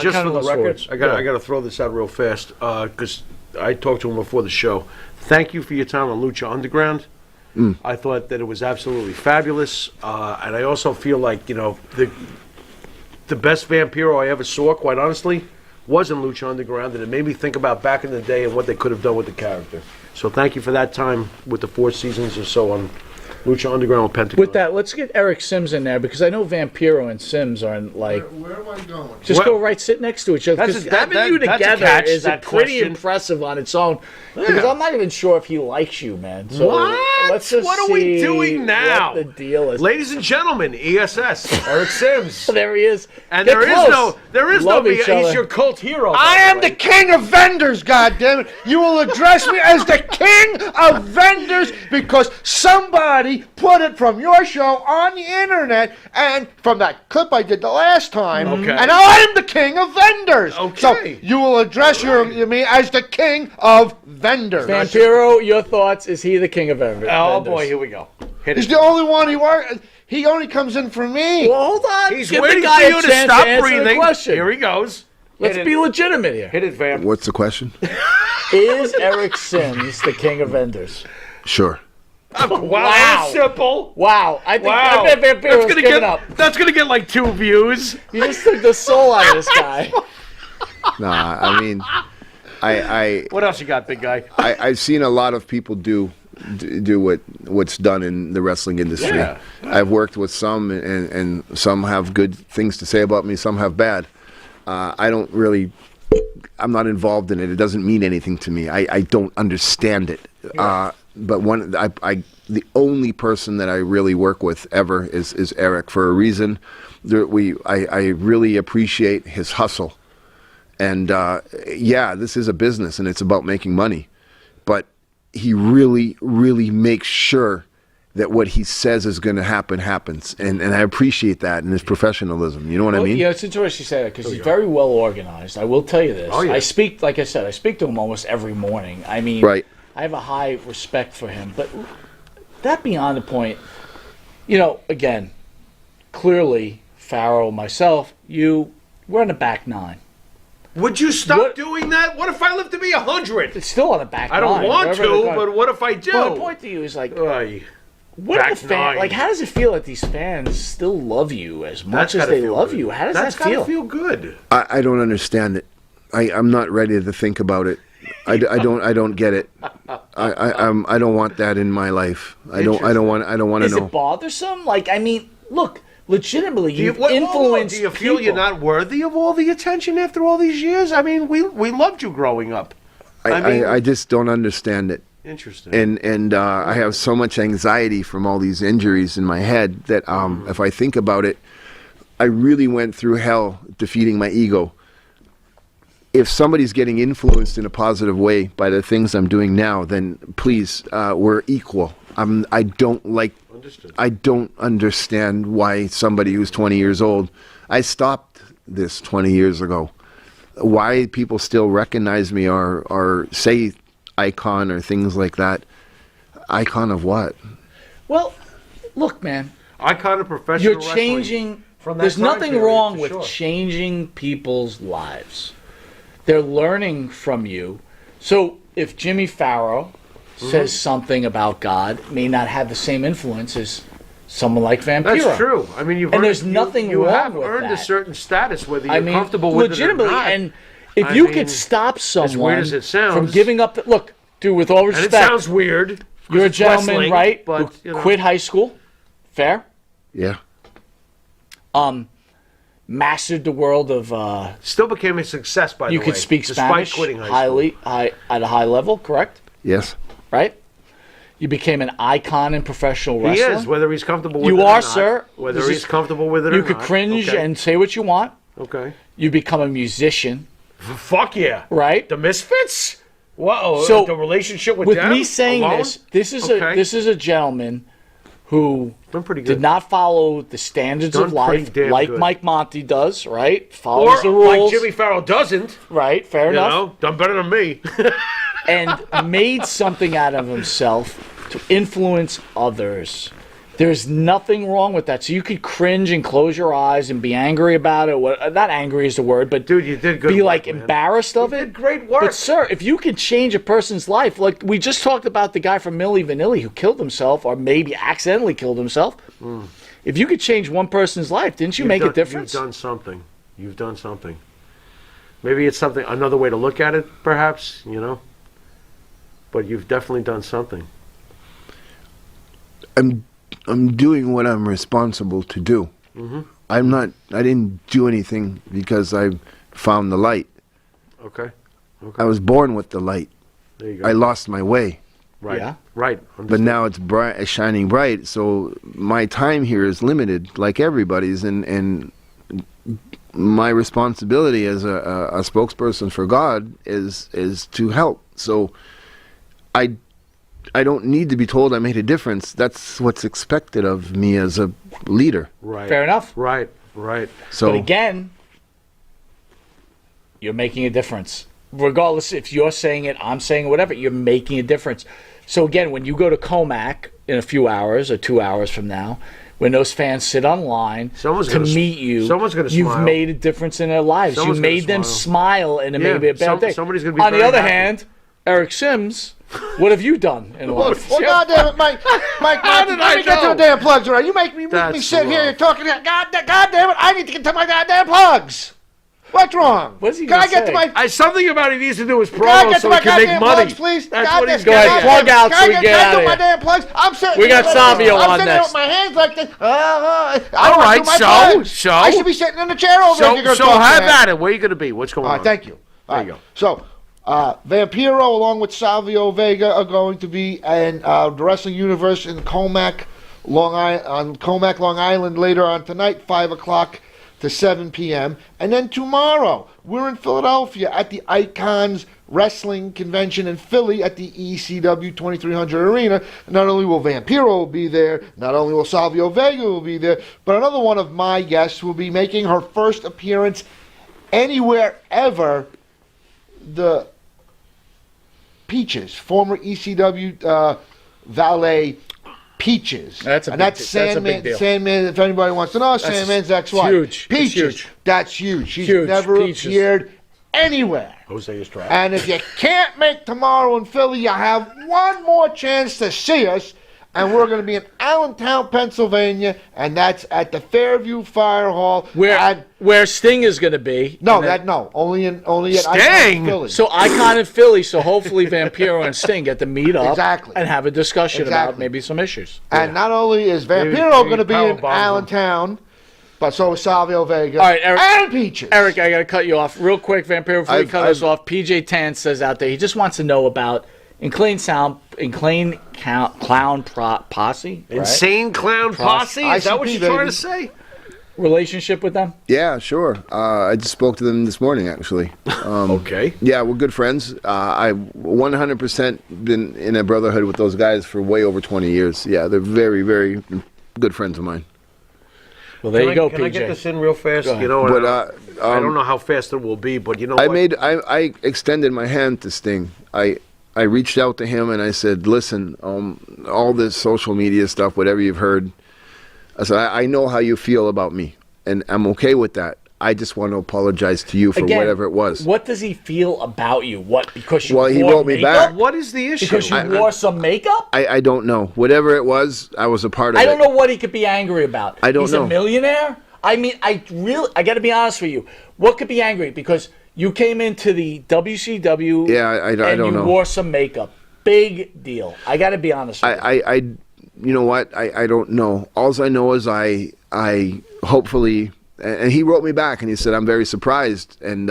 just for the record, I got to throw this out real fast because I talked to him before the show. Thank you for your time on Lucha Underground. I thought that it was absolutely fabulous, and I also feel like the best Vampiro I ever saw, quite honestly, was in Lucha Underground, and it made me think about back in the day and what they could have done with the character. So thank you for that time with the 4 seasons or so on Lucha Underground with Pentagon. With that, let's get Eric Sims in there, because I know Vampiro and Sims are like... Where am I going? Just go right, sit next to each other. Because having you together is pretty impressive on its own. Yeah. Because I'm not even sure if he likes you, man. So let's just what are we doing now? What the deal is. Ladies and gentlemen, ESS, Eric Sims. There he is. And there is no, he's your cult hero. I am the king of vendors, goddammit. You will address me as the king of vendors because somebody put it from your show on the internet and from that clip I did the last time. Okay. And I am the king of vendors. Okay. So you will address me as the king of vendors. Vampiro, your thoughts? Is he the king of vendors? Oh boy, here we go. He's the only one he only comes in for me. Well, hold on. He's Give waiting the guy for you a to chance stop to answer the breathing. question. Here he goes. Let's be legitimate here. Hit it, Vamp. What's the question? Is Eric Sims the king of vendors? Sure. Wow, that's simple. Wow. I bet Vampiro's giving up. That's going to get like 2 views. You just took the soul out of this guy. Nah, I mean, What else you got, big guy? I've seen a lot of people do what's done in the wrestling industry. Yeah. I've worked with some, and some have good things to say about me, some have bad. I'm not involved in it. It doesn't mean anything to me. I don't understand it. Yeah. But the only person that I really work with ever is Eric, for a reason. I really appreciate his hustle. And this is a business and it's about making money. But he really, really makes sure that what he says is going to happen happens, and I appreciate that and his professionalism. You know what I mean? Yeah, it's interesting you say that because he's very well organized. I will tell you this. Oh, yeah. I speak, like I said, I speak to him almost every morning. I mean, Right. I have a high respect for him. But that beyond the point, you know, again, clearly, Farrell, myself, we're in the back nine. Would you stop What- doing that? What if I live to be 100? It's still on the back I nine. don't want wherever they're to, going. but what if I do? Well, the point to you is like, Ay, what back are the fans nine. like? How does it feel that these fans still love you as much that's as gotta they feel love good. you? How does That's that feel? gotta feel good. I don't understand it. I'm not ready to think about it. I don't get it. I don't want that in my life. I don't want to Is know. it bothersome? Like, I mean, look, legitimately, you've What- influenced do you feel people. you're not worthy of all the attention after all these years? I mean, we loved you growing up. I just don't understand it. Interesting. And I have so much anxiety from all these injuries in my head that if I think about it, I really went through hell defeating my ego. If somebody's getting influenced in a positive way by the things I'm doing now, then please, we're equal. I don't understand why somebody who's 20 years old. I stopped this 20 years ago. Why people still recognize me or say icon or things like that. Icon of what? Well, look, man, Icon of professional you're wrestling changing. from that There's time nothing period, wrong for with sure. changing people's lives. They're learning from you. So if Jimmy Farrow says something about God, it may not have the same influence as someone like Vampiro. That's true. I mean, you've And earned, there's nothing you wrong have with earned a that. certain status, whether you're I mean, comfortable with it or legitimately, not. and if I you mean, could stop someone as it sounds, from giving up, look, dude, with all and respect, it sounds weird. 'cause you're a it's gentleman, wrestling, right? But who you know, quit high school, fair. Yeah. Mastered the world of. still became a success. By the You way, could speak despite Spanish quitting high school. at a high level, correct? Yes. Right. You became an icon in professional He wrestling. is, whether he's comfortable with You it or are, not. sir. Whether This he's is- comfortable with it or You not. could cringe Okay. and say what you want. Okay. You become a musician, Fuck yeah. right? The Misfits? Whoa. So, the relationship with With them me saying alone? this is Okay. this is a gentleman who Done pretty good. did not follow the standards Done of life pretty damn like good. Mike Monty does, right? Follows Or the rules, like Jimmy Farrell doesn't. right? Fair You enough. know, done better than me. And made something out of himself to influence others. There's nothing wrong with that. So you could cringe and close your eyes and be angry about it. Not angry is the word, but Dude, you did good be work, like man. embarrassed of You it. did great work. But sir, if you could change a person's life, like we just talked about the guy from Milli Vanilli who killed himself or maybe accidentally killed himself. If you could change one person's life, didn't you make a difference? You've done something. You've done something. Maybe it's something, another way to look at it, perhaps, you know? But you've definitely done something. I'm doing what I'm responsible to do. Mm-hmm. I didn't do anything because I found the light. Okay. I was born with the light. There you go. I lost my way, Right. Yeah. Right. but Understood. now it's bright, shining bright. So my time here is limited, like everybody's, and my responsibility as a spokesperson for God is to help. So I don't need to be told I made a difference. That's what's expected of me as a leader. Right. Fair enough. Right. Right. So But again, you're making a difference. Regardless if you're saying it, I'm saying it, whatever, you're making a difference. So again, when you go to Comac in a few hours or 2 hours from now, when those fans sit online Someone's to gonna s- meet you, someone's gonna you've smile. made a difference in their lives. Someone's You gonna made them smile. smile, and it Yeah, may be a bad day. somebody's gonna be On the very other happy. hand, Eric Sims, what have you done in life? Well, goddamn it, Mike, let me get to the damn plugs, all right? You make me That's sit here wrong. and talking. Goddamn it, I need to get to my goddamn plugs. What's wrong? What's he Can gonna I get say? to my? Something about he needs to do his Can I promo get so to my he can make goddamn money. plugs, please? That's Goddamn- what he's Go got. ahead, plug out so we Can get I out do of my here. damn plugs? I'm sitting. We got Savio I'm on sitting there next. with my hands like this. I All wanna right, do my so- plugs. so- I should be sitting in the chair over there. if you're gonna So talk have to at it. Where you going to be? What's going All on? right, thank you. There All you right. go. So, Vampiro along with Savio Vega are going to be in the Wrestling Universe in Comac, Long Island later on tonight, 5 o'clock. to 7 p.m. And then tomorrow, we're in Philadelphia at the Icons Wrestling Convention in Philly at the ECW 2300 Arena. Not only will Vampiro be there, not only will Savio Vega will be there, but another one of my guests will be making her first appearance anywhere ever, the Peaches, former ECW valet Peaches. That's a big deal. Sandman, if anybody wants to know, Sandman's ex-wife. Huge. Peaches. Huge. That's huge. She's Huge. never Peaches. appeared anywhere. Jose Estrada. And if you can't make tomorrow in Philly, you have one more chance to see us. And we're going to be in Allentown, Pennsylvania, and that's at the Fairview Fire Hall. Where Sting is going to be. Only at Sting? Philly. So Icon in Philly, so hopefully Vampiro and Sting get to meet up Exactly. and have a discussion about Exactly. maybe some issues. And not only is Vampiro going to be in Allentown, but so is Savio Vega. All right, Eric. And Peaches. Eric, I got to cut you off real quick, Vampiro, before we cut us off. PJ Tan says out there he just wants to know about Clown Posse. Right? Insane Clown Posse? Is that what ICP, you're trying baby. to say? Relationship with them? Yeah, sure. I just spoke to them this morning, actually. Okay. Yeah, we're good friends. I 100% been in a brotherhood with those guys for way over 20 years. Yeah, they're very, very good friends of mine. Well, there you go, Can PJ. I get this in real fast? Go ahead. You know, But, I don't know how fast it will be, but you know I what? I extended my hand to Sting. I reached out to him and I said, listen, all this social media stuff, whatever you've heard, I said, I know how you feel about me, and I'm okay with that. I just want to apologize to you for Again, whatever it was. What does he feel about you? What, because you Well, he wore wrote me makeup? back. What is the issue? Because you wore some makeup? I don't know. Whatever it was, I was a part of it. I don't know what he could be angry about. I don't He's know. a millionaire? I mean, I got to be honest with you. What could be angry? Because you came into the WCW I and don't you know. wore some makeup. Big deal. I got to be honest with you. I you know what? I don't know. All I know is I hopefully, and he wrote me back and he said, I'm very surprised, and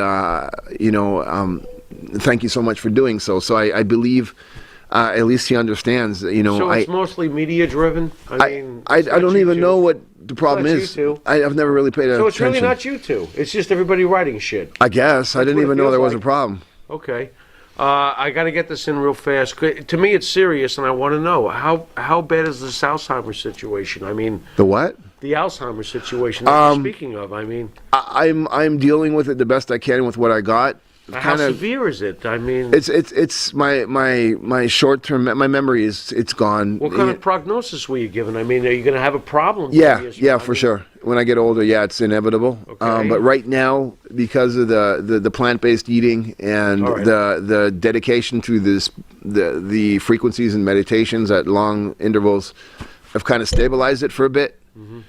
thank you so much for doing so. So I believe at least he understands. So it's mostly media driven? I don't even know what the problem It's not is. you two. I've never really paid attention. So it's really not you two. It's just everybody writing shit. I guess. I didn't what it even know feels there was a like. problem. Okay. I got to get this in real fast. To me, it's serious, and I want to know how bad is this Alzheimer's situation? I mean, The what? the Alzheimer's situation that you're speaking of. I mean, I'm dealing with it the best I can with what I got. how severe is it? I mean, It's my short term. My memory it's gone. what kind of prognosis were you given? I mean, are you going to have a problem? Yeah, for sure. When I get older, it's inevitable. Okay. But right now, because of the plant-based eating and All right. the dedication to the frequencies and meditations at long intervals, I've kind of stabilized it for a bit. Mm-hmm.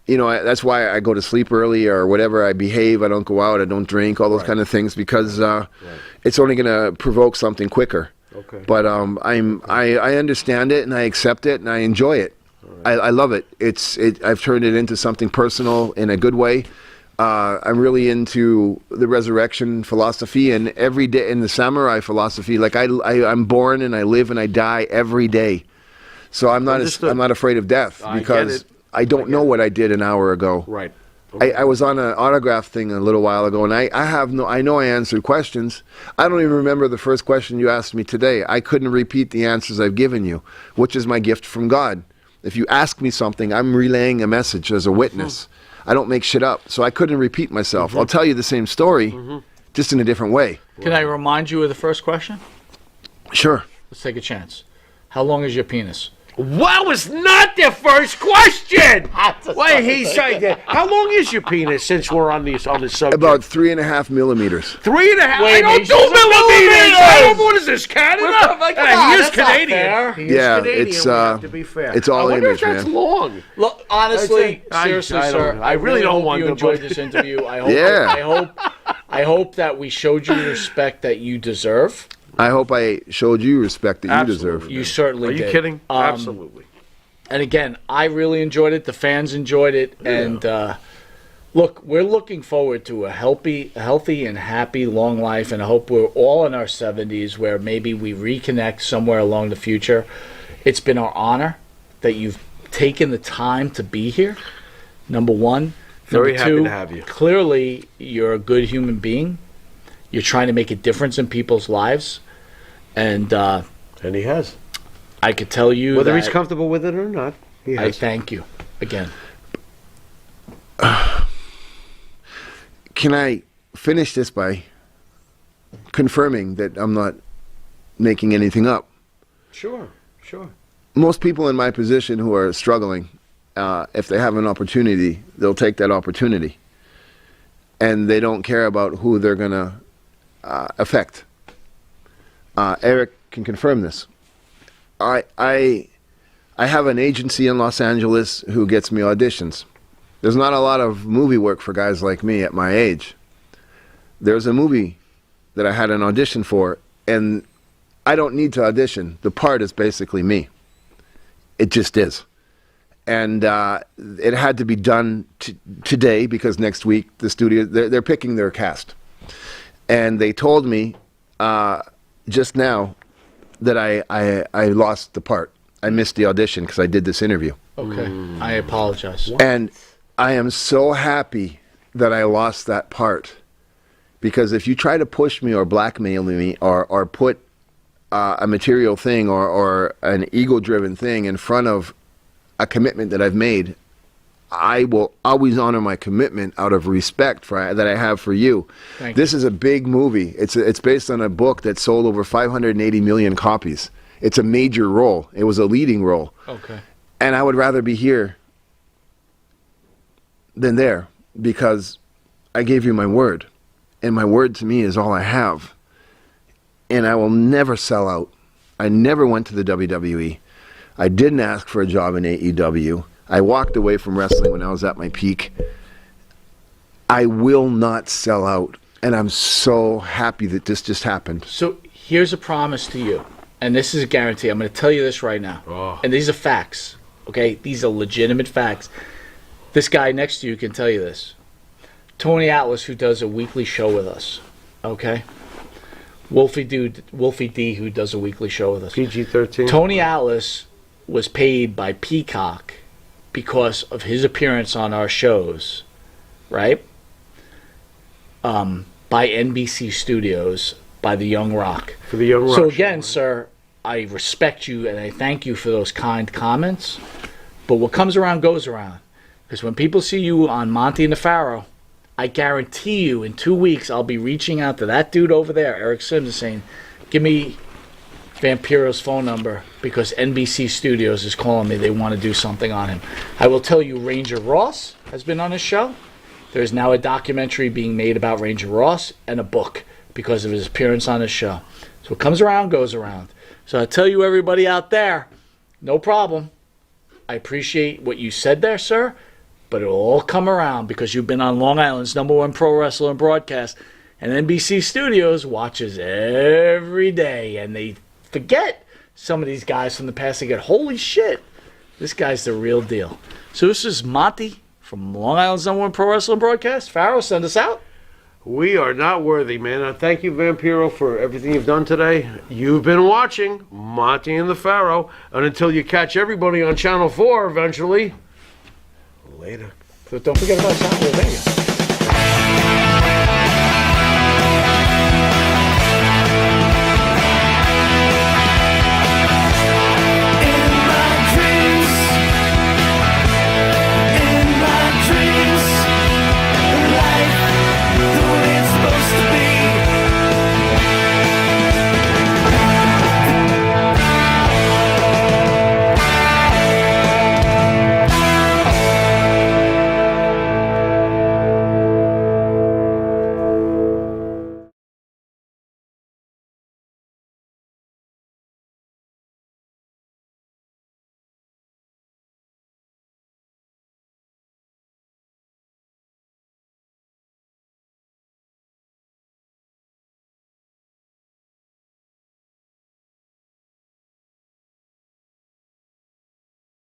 That's why I go to sleep early or whatever. I behave. I don't go out. I don't drink. All those kind of things because it's only going to provoke something quicker. Okay. But I understand it and I accept it and I enjoy it. I love it. I've turned it into something personal in a good way. I'm really into the resurrection philosophy and every day in the samurai philosophy. Like I'm born and I live and I die every day. So I'm not afraid of death because I don't know what I did an hour ago. Right. I was on an autograph thing a little while ago, and I know I answered questions. I don't even remember the first question you asked me today. I couldn't repeat the answers I've given you, which is my gift from God. If you ask me something, I'm relaying a message as a witness. I don't make shit up, so I couldn't repeat myself. I'll tell you the same story, just in a different way. Can I remind you of the first question? Sure. Let's take a chance. How long is your penis? What was not the first question? Wait, he's saying that. How long is your penis? Since we're on this subject, About 3.5 millimeters. 3.5. Wait, I don't he's do just millimeters. I don't. What is this, Canada? Like, come on, He is that's not Canadian. fair. He is Yeah, Canadian. it's, we have to be fair. it's all I wonder image, if that's man. long. Look, honestly, I seriously, don't sir, know. I really don't hope want you to, enjoyed but- this interview. I hope, Yeah. I hope that we showed you the respect that you deserve. I hope I showed you respect that you deserve. Absolutely. You certainly Are you did. kidding? Absolutely. And again, I really enjoyed it. The fans enjoyed it. And look, we're looking forward to a healthy and happy long life. And I hope we're all in our 70s where maybe we reconnect somewhere along the future. It's been our honor that you've taken the time to be here. Number one. Very Number happy two, to have you. Clearly, you're a good human being. You're trying to make a difference in people's lives. And he has. I could tell you Whether that he's comfortable with it or not, he I has. thank you again. Can I finish this by confirming that I'm not making anything up? Sure. Most people in my position who are struggling, if they have an opportunity, they'll take that opportunity. And they don't care about who they're going to affect. Eric can confirm this. I have an agency in Los Angeles who gets me auditions. There's not a lot of movie work for guys like me at my age. There's a movie that I had an audition for, and I don't need to audition. The part is basically me. It just is. And it had to be done today because next week the studio, they're picking their cast. And they told me just now that I lost the part. I missed the audition because I did this interview. Okay. I apologize. And I am so happy that I lost that part. Because if you try to push me or blackmail me or put a material thing or an ego-driven thing in front of a commitment that I've made, I will always honor my commitment out of respect that I have for you. This is a big movie. It's based on a book that sold over 580 million copies. It's a major role. It was a leading role. Okay. And I would rather be here than there because I gave you my word. And my word to me is all I have. And I will never sell out. I never went to the WWE. I didn't ask for a job in AEW. I walked away from wrestling when I was at my peak. I will not sell out. And I'm so happy that this just happened. So here's a promise to you. And this is a guarantee. I'm going to tell you this right now. And these are facts. Okay? These are legitimate facts. This guy next to you can tell you this. Tony Atlas, who does a weekly show with us. Okay? Wolfie D, who does a weekly show with us. PG-13. Tony Atlas was paid by Peacock because of his appearance on our shows, right? By NBC Studios, by the Young Rock. For the Young Rock. So again, sir, I respect you and I thank you for those kind comments. But what comes around goes around. Because when people see you on Monty and the Pharaoh, I guarantee you in 2 weeks I'll be reaching out to that dude over there, Eric Sims, and saying, give me Vampiro's phone number because NBC Studios is calling me. They want to do something on him. I will tell you Ranger Ross has been on his show. There's now a documentary being made about Ranger Ross and a book because of his appearance on his show. So what comes around goes around. So I tell you, everybody out there, no problem. I appreciate what you said there, sir, but it'll all come around because you've been on Long Island's #1 pro wrestler and broadcast, and NBC Studios watches every day, and they forget some of these guys from the past. They get, holy shit, this guy's the real deal. So this is Monty from Long Island's #1 pro wrestling broadcast. Pharaoh, send us out. We are not worthy, man. Thank you, Vampiro, for everything you've done today. You've been watching Monty and the Pharaoh, and until you catch everybody on Channel 4 eventually, later. So don't forget about Channel 4.